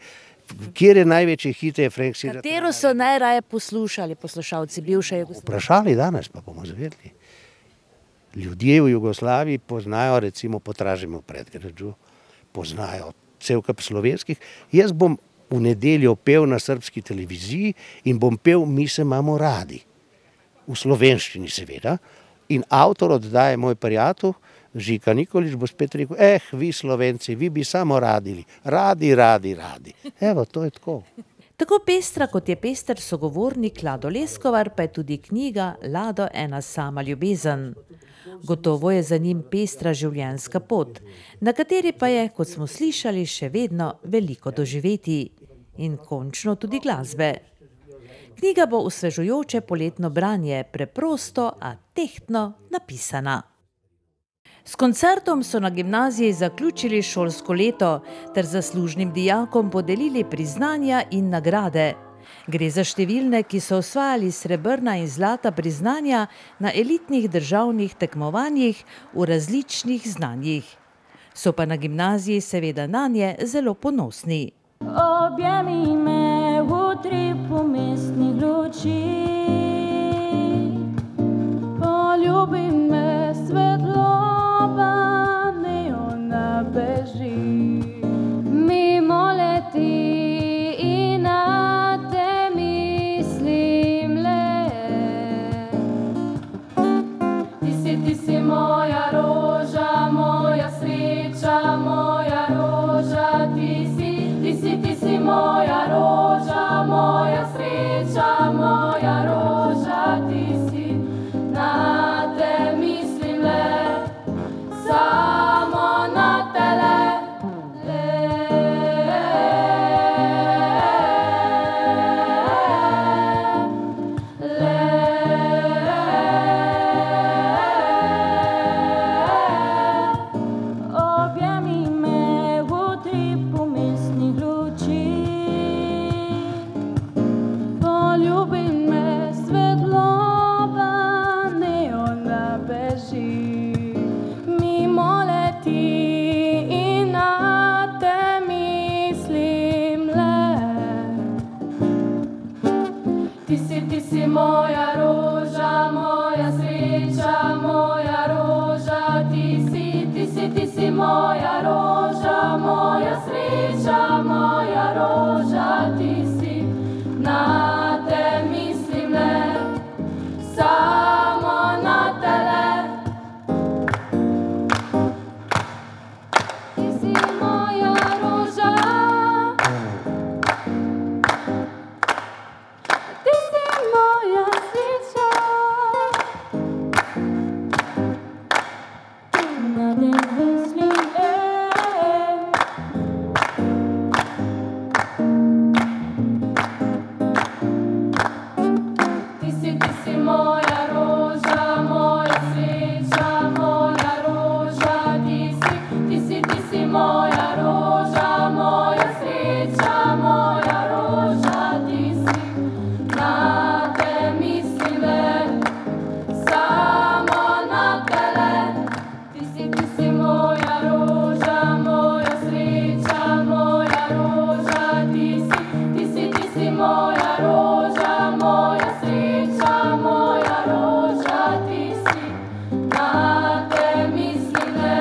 Kjer je največji hit, je Frank Sinatra. Katero so najraje poslušali poslušalci bivše Jugoslavije? Vprašali danes, pa bomo zvedeli. Ljudje v Jugoslaviji poznajo, recimo, Potražimo predgrađu, poznajo cel kup slovenskih. Jaz bom v nedeljo pel na srbski televiziji in bom pel Mi se imamo radi. V slovenščini seveda. In avtor oddaje, moj prijatelj, Žika Nikolič, bo spet rekel, vi Slovenci, vi bi samo radili. Radi. Evo, to je tako. Tako pestra, kot je pester sogovornik Lado Leskovar, pa je tudi knjiga Lado, ena sama ljubezen. Gotovo je za njim pestra življenjska pot, na kateri pa je, kot smo slišali, še vedno veliko doživeti. In končno tudi glasbe. Knjiga bo osvežujoče poletno branje, preprosto, a tehtno napisana. S koncertom so na gimnaziji zaključili šolsko leto ter zaslužnim dijakom podelili priznanja in nagrade. Gre za številne, ki so osvajali srebrna in zlata priznanja na elitnih državnih tekmovanjih v različnih znanjih. So pa na gimnaziji seveda nanje zelo ponosni. Objemi me v utripu mestnih luči, poljubi me svetloba, neona beži, mimo leti in na te mislim le. Ti si moja roža, moja sreča, moja roža, ti si moja roža, moja sreča, moja roža, ti si, na te mislim le, samo na tele. Ti si moja roža, moja sreča, moja roža, ti si moja roža, moja sreča, moja roža, ti si, na te mislim le, samo na tele. Ti si moja roža, na te mislim le. na te mislite,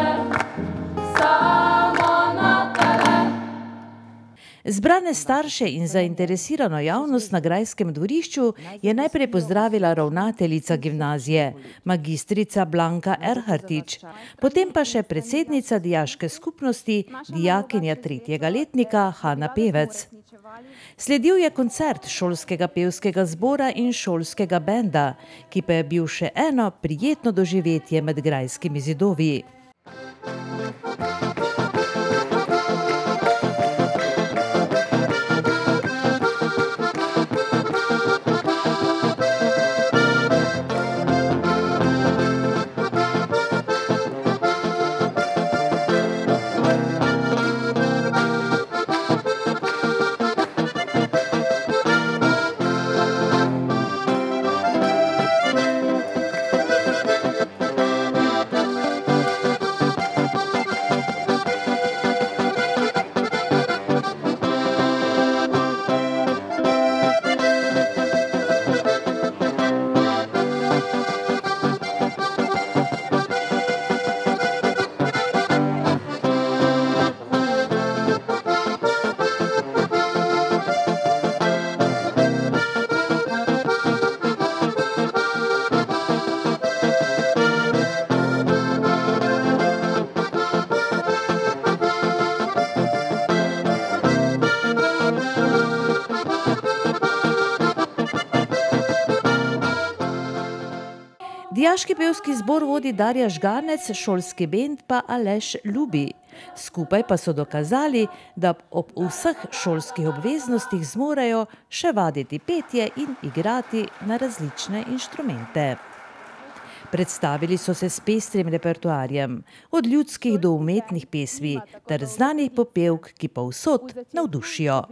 samo na tebe. Zbrane starše in zainteresirano javnost na grajskem dvorišču je najprej pozdravila ravnateljica gimnazije, magistrica Blanka Erhartič, potem pa še predsednica dijaške skupnosti, dijakinja 3. letnika Hana Pevec. Sledil je koncert šolskega pevskega zbora in šolskega benda, ki pa je bil še eno prijetno doživetje med grajskimi zidovi. Dijaški pevski zbor vodi Darja Žganec, šolski bend pa Aleš Ljubi. Skupaj pa so dokazali, da ob vseh šolskih obveznostih zmorejo še vaditi petje in igrati na različne inštrumente. Predstavili so se s pestrim repertoarjem, od ljudskih do umetnih pesmi, ter znanih popevk, ki povsod navdušijo.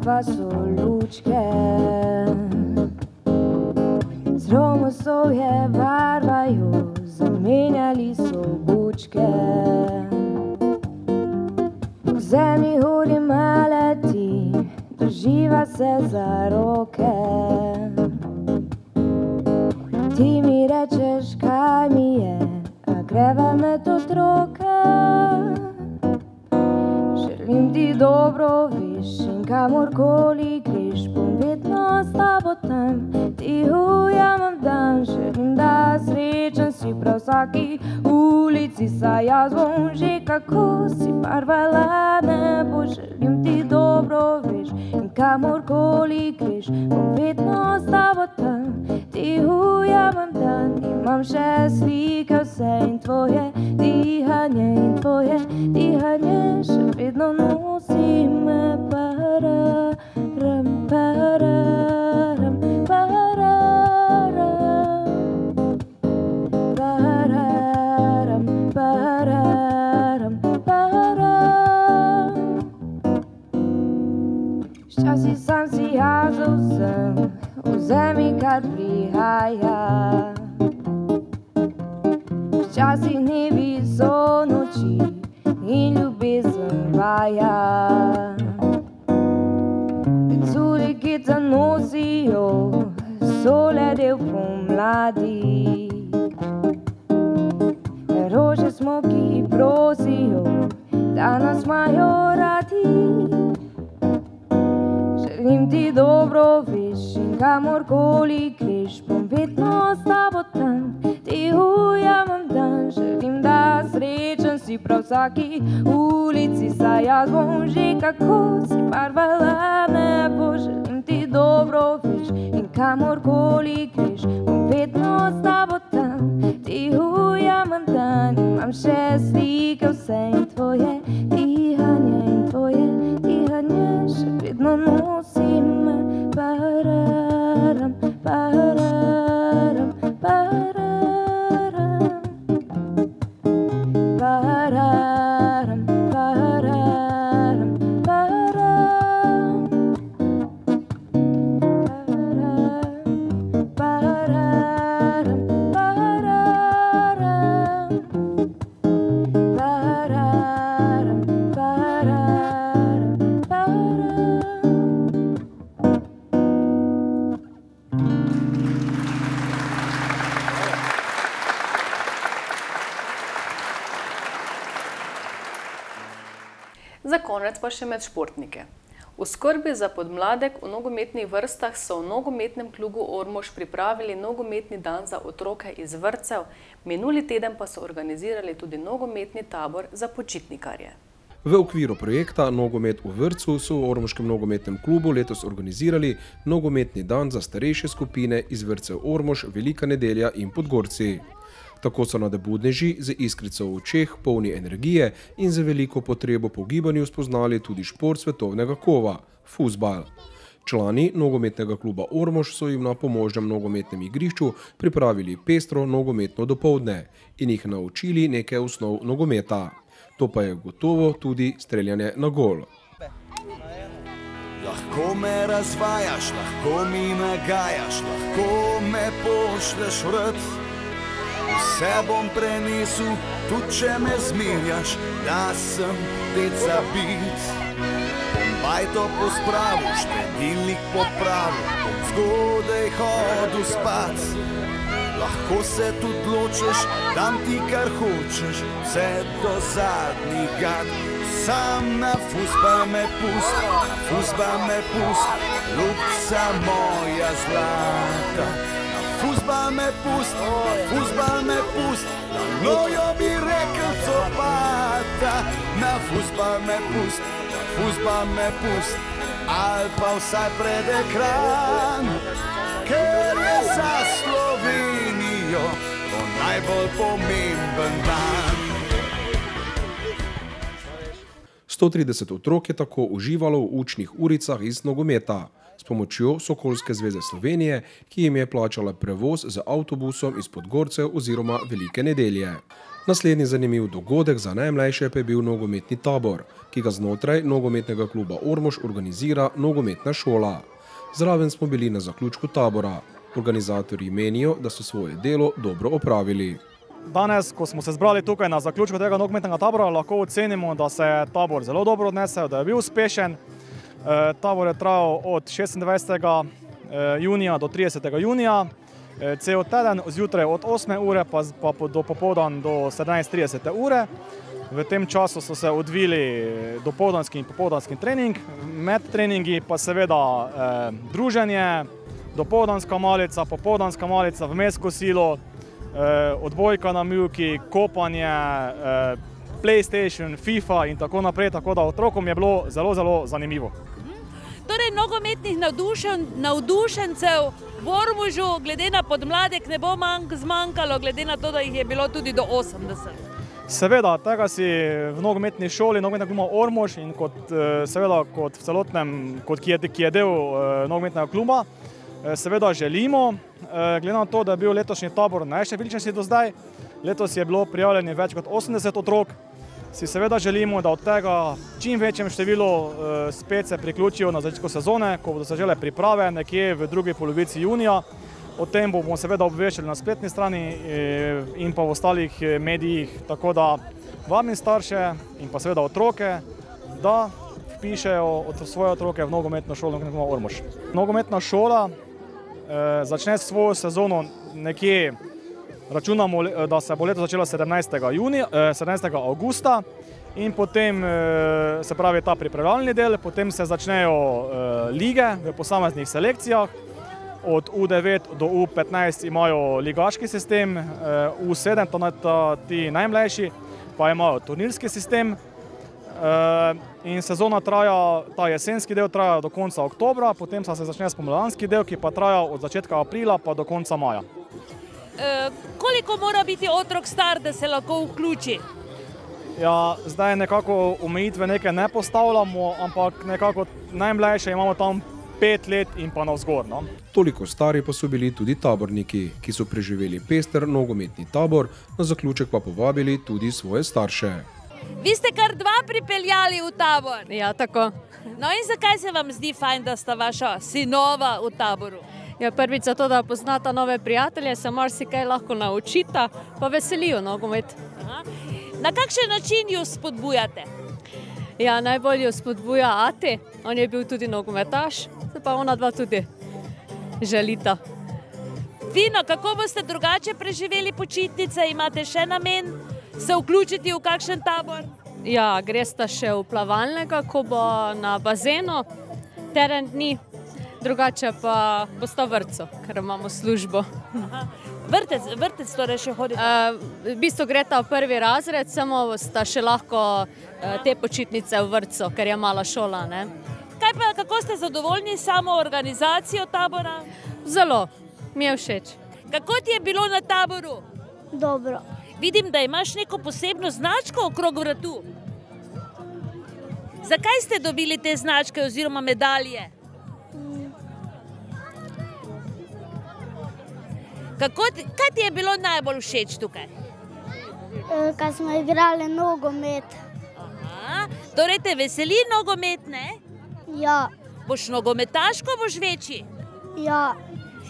Pa so lučke, zromosovje barvajo, zamenjali so bučke. Po zemlji hodi maleti, drživa se za roke. Ti mi rečeš, kaj mi je, a greva med otroke. Želim ti dobro, veš, in kamorkoli greš, bom vedno s tabo tam. Ti ujamem dan, želim, da srečen si prav vsaki ulici, saj jaz bom že kako si barvala nebo. Želim ti dobro, veš, in kamorkoli greš, bom vedno s tabo tam. Ti ujamem dan, imam še slike vse in tvoje dihanje in tvoje dihanje še vedno nosi me. Pararam, pararam, pararam, pararam, pararam, pararam. Včasih sam si jaz vsem, vzemi kar prihaja. Včasih dnevi so noči in ljubezen vaja. Culi, ki te nosijo, so le del pomladi. Rože smo, ki prosijo, da nas imajo radi. Želim ti dobro, veš, in kamorkoli greš, bom vedno s tabo tam. Ti ujamem dan, želim, da srečen si prav vsaki ulici, saj jaz bom že kako si barvala nebo. Želim ti dobro, veš, in kamorkoli greš, bom vedno s tabo tam. Ti ujamem dan, imam še slike vse in tvoje dihanje in tvoje dihanje še vedno nosi me. Pararam, pararam, pararam, pararam, pararam, pararam, pararam. Za konec pa še med športnike. V skrbi za podmladek v nogometnih vrstah so v nogometnem klubu Ormož pripravili nogometni dan za otroke iz vrtcev, minuli teden pa so organizirali tudi nogometni tabor za počitnikarje. V okviru projekta Nogomet v vrtcu so v Ormoškem nogometnem klubu letos organizirali nogometni dan za starejše skupine iz vrtcev Ormož, Velika Nedelja in Podgorci. Tako so nadobudneži z iskrico v očeh, polni energije in z veliko potrebo po gibanju spoznali tudi šport svetovnega kova – fuzbal. Člani nogometnega kluba Ormož so jim na pomožnem nogometnem igrišču pripravili pestro nogometno dopoldne in jih naučili nekaj osnov nogometa. To pa je gotovo tudi streljanje na gol. Lahko me razvajaš, lahko mi nagajaš, lahko me pošleš vrt. Vse bom prenesel, tudi če me zmerjaš, da sem deca bit. Bom bajto pospravil, štedilnik popravil, bom zgodaj hodil spat. Lahko se tudi ločeš, dam ti kar hočeš, vse do zadnjih gad. Sam na fuzbal me pust, na fuzbal me pust, ljubca moja zlata. Na fuzbal me pust, na fuzbal me pust, na nojo bi rekel copata. Na fuzbal me pust, na fuzbal me pust, ali pa vsaj pred ekran. Ker je za Slovenijo to najbolj pomemben dan. 130 otrok je tako uživalo v učnih uricah iz nogometa s pomočjo Sokolske zveze Slovenije, ki jim je plačala prevoz z avtobusom iz Podgorcev oziroma Velike Nedelje. Naslednji zanimiv dogodek za najmlajše pa je bil nogometni tabor, ki ga znotraj nogometnega kluba Ormož organizira nogometna šola. Zraven smo bili na zaključku tabora. Organizatorji menijo, da so svoje delo dobro opravili. Danes, ko smo se zbrali tukaj na zaključku tega nogometnega tabora, lahko ocenimo, da se je tabor zelo dobro odnesel, da je bil uspešen. Tabor je trajal od 26. junija do 30. junija. Cel teden, zjutraj od 8. ure pa do popoldan do 17:30 ure. V tem času so se odvili dopoldanski in popoldanski trening, med treningi pa seveda druženje, dopoldanska malica, popoldanska malica, vmes kosilo, odbojka na mivki, kopanje, PlayStation, FIFA in tako naprej, tako da otrokom je bilo zelo, zelo zanimivo. Torej, nogometnih navdušencev v Ormožu glede na podmladek ne bo zmanjkalo, glede na to, da jih je bilo tudi do 80. Seveda, tega si v nogometni šoli, nogometnega kluba Ormož in seveda kot v celotnem, ki je del nogometnega kluba, seveda želimo. Glede na to, da je bil letošnji tabor najštevilčnejši do zdaj, letos je bilo prijavljeni več kot 80 otrok, si seveda želimo, da od tega čim večjem številu spet se priključijo na začetku sezone, ko bodo se začele priprave nekje v drugi polovici junija. O tem bomo seveda obveščali na spletni strani in pa v ostalih medijih, tako da vabim starše in pa seveda otroke, da vpišejo svoje otroke v nogometno šolo Ormož. Nogometna šola začne svojo sezono nekje, računamo, da se bo leto začelo 17. avgusta in potem se pravi ta pripravljalni del, potem se začnejo lige v posameznih selekcijah. Od U9 do U15 imajo ligaški sistem, U7, ti najmlajši, pa imajo turnirski sistem. In sezona traja, ta jesenski del traja do konca oktobra, potem se začne spomladanski del, ki pa traja od začetka aprila pa do konca maja. Koliko mora biti otrok star, da se lahko vključi? Ja, zdaj nekako omejitve nekaj ne postavljamo, ampak nekako najmlajše imamo tam 5 let in pa navzgor. Toliko stari pa so bili tudi taborniki, ki so preživeli pester nogometni tabor, na zaključek pa povabili tudi svoje starše. Vi ste kar 2 pripeljali v tabor. Ja, tako. No in zakaj se vam zdi fajn, da sta vaša sinova v taboru? Ja, prvič zato, da poznata nove prijatelje, se marsikaj lahko naučita, pa veselijo nogomet. Na kakšen način ju spodbujate? Ja, najbolj jo spodbuja ati, on je bil tudi nogometaš, pa ona dva tudi želita. Fino, kako boste drugače preživeli počitnice? Imate še namen se vključiti v kakšen tabor? Ja, gresta še v plavalnega, ko bo na bazenu teren dni, drugače pa bosta v vrtcu, ker imamo službo. Vrtec torej še hodite? V bistvu gresta v prvi razred, samo sta še lahko te počitnice v vrtcu, ker je mala šola, ne. Kaj pa, kako ste zadovoljni samo organizacijo tabora? Zelo, mi je všeč. Kako ti je bilo na taboru? Dobro. Vidim, da imaš neko posebno značko okrog vratu. Zakaj ste dobili te značke oziroma medalje? Kaj ti je bilo najbolj všeč tukaj? Kad smo igrali nogomet. Aha, torej te veseli nogomet, ne? Ja. Boš nogometaš, ko boš večji? Ja.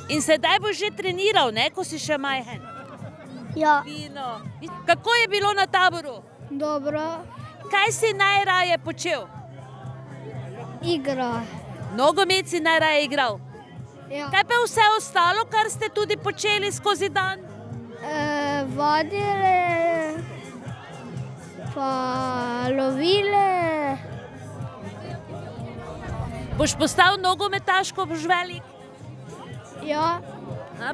In sedaj boš že treniral, ne, ko si še majhen? Ja. Fino. Kako je bilo na taboru? Dobro. Kaj si najraje počel? Igra. Nogomet si najraje igral? Ja. Kaj pa vse ostalo, kar ste tudi počeli skozi dan? Vodili, pa lovili. Boš postal nogometaš, ko boš velik? Ja.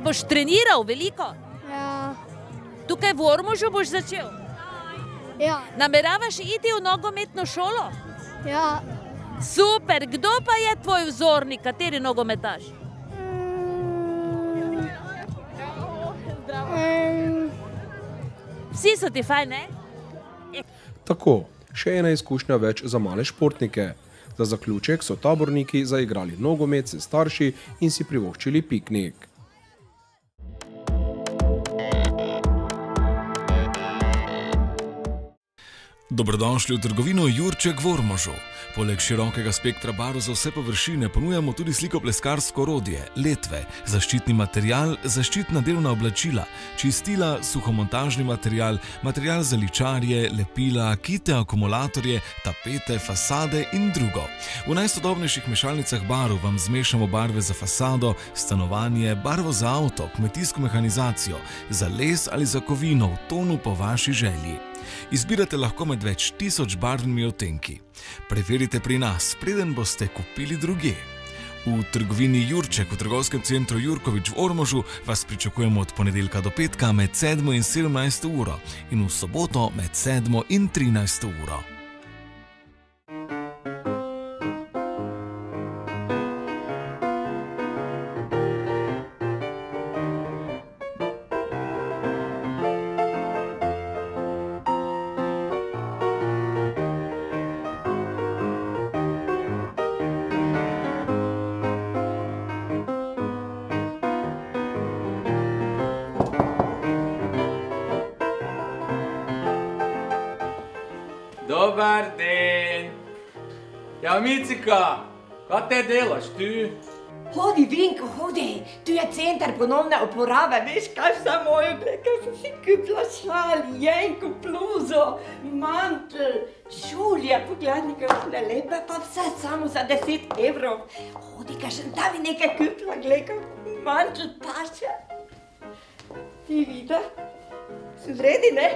Boš treniral veliko? Ja. Tukaj v Ormožu boš začel? Ja. Nameravaš iti v nogometno šolo? Ja. Super, kdo pa je tvoj vzornik, kateri nogometaš? Vsi so ti fajn, ne? Tako, še ena izkušnja več za male športnike. Za zaključek so taborniki zaigrali nogomet s starši in si privoščili piknik. Dobrodošli v trgovino Jurček v Ormožu. Poleg širokega spektra barv za vse površine ponujamo tudi slikopleskarsko orodje, letve, zaščitni material, zaščitna delovna oblačila, čistila, suhomontažni material, material za ličarje, lepila, kite, akumulatorje, tapete, fasade in drugo. V najsodobnejših mešalnicah barv vam zmešamo barve za fasado, stanovanje, barvo za avto, kmetijsko mehanizacijo, za les ali za kovino v tonu po vaši želji. Izbirate lahko med več 1000 barvnimi odtenki. Preverite pri nas, preden boste kupili drugje. V trgovini Jurček v trgovskem centru Jurkovič v Ormožu vas pričakujemo od ponedeljka do petka med 7 in 17 uro in v soboto med 7 in 13 uro. Dobar den. Ja, Micika, kaj te delaš tu? Hodi, Vinko, hodi. Tu je center ponovne uporabe. Veš, kaj vse moje, kaj sem si kupila šal, jenko, bluzo, mantel, šulje. Pogledaj, kaj so lepe, pa vse samo za 10 evrov. Hodi, kaj sem tam nekaj kupila, gledaj, mantel paše. Ti vidi? Si vredi, ne?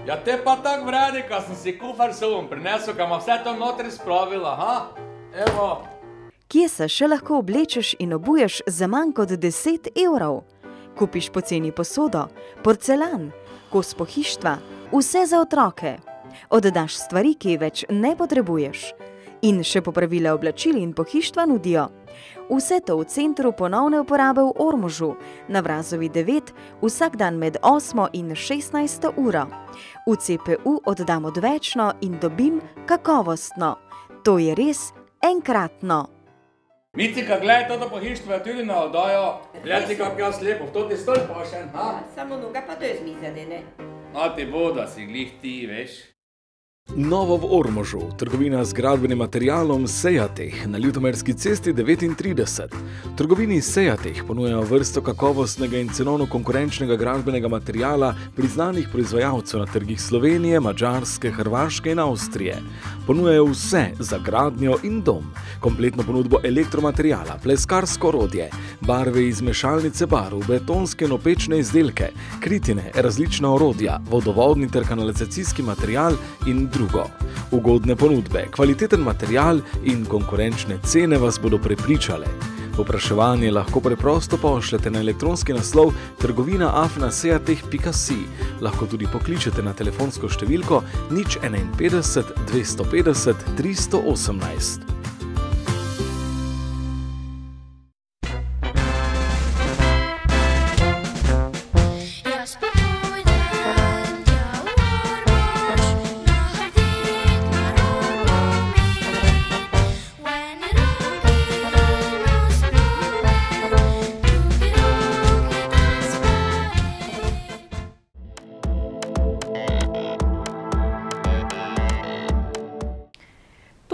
Ja, te pa tak vredi, kaj sem si kufar sobom prinesel, kaj ima vse to notri spravila, ha? Evo. Kje se še lahko oblečeš in obuješ za manj kot 10 evrov? Kupiš poceni posodo, porcelan, kos pohištva, vse za otroke. Oddaš stvari, ki več ne potrebuješ. In še popravila oblačil in pohištva nudijo. Vse to v centru ponovne uporabe v Ormožu, na Vrazovi 9, vsak dan med 8 in 16 uro. V CPU oddam odvečno in dobim kakovostno. To je res enkratno. Micika, gledaj, toto pohištvo je tudi na oddajo. Gledaj, kak jaz lepo, v toti stol pašen, ha? Samo noga pa to je zmizade, ne? A ti bo, da si glih ti, veš. Novo v Ormožu, trgovina z gradbenim materialom Sejateh na Ljutomerski cesti 39. V trgovini Sejateh ponujajo vrsto kakovostnega in cenovno konkurenčnega gradbenega materiala priznanih proizvajalcev na trgih Slovenije, Madžarske, Hrvaške in Avstrije. Ponujajo vse za gradnjo in dom, kompletno ponudbo elektromateriala, pleskarsko orodje, barve iz mešalnice barv, betonske in opečne izdelke, kritine, različna orodja, vodovodni ter kanalizacijski material in drugo. drugo. Ugodne ponudbe, kvaliteten material in konkurenčne cene vas bodo prepričale. Povpraševanje lahko preprosto pošljete na elektronski naslov trgovina@seatech.si. Lahko tudi pokličete na telefonsko številko 051 250 318.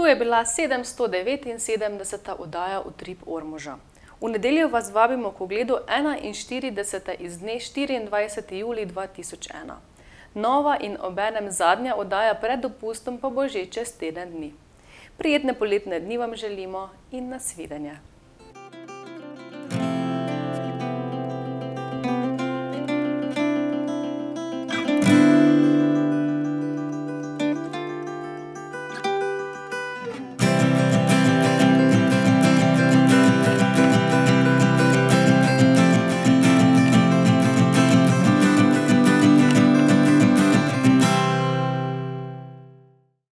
To je bila 779. oddaja Utrip Ormoža. V nedeljo vas vabimo k ogledu 41. iz dne 24. julij 2001. Nova in obenem zadnja oddaja pred dopustom pa bo že čez teden dni. Prijetne poletne dni vam želimo in nasvidenje.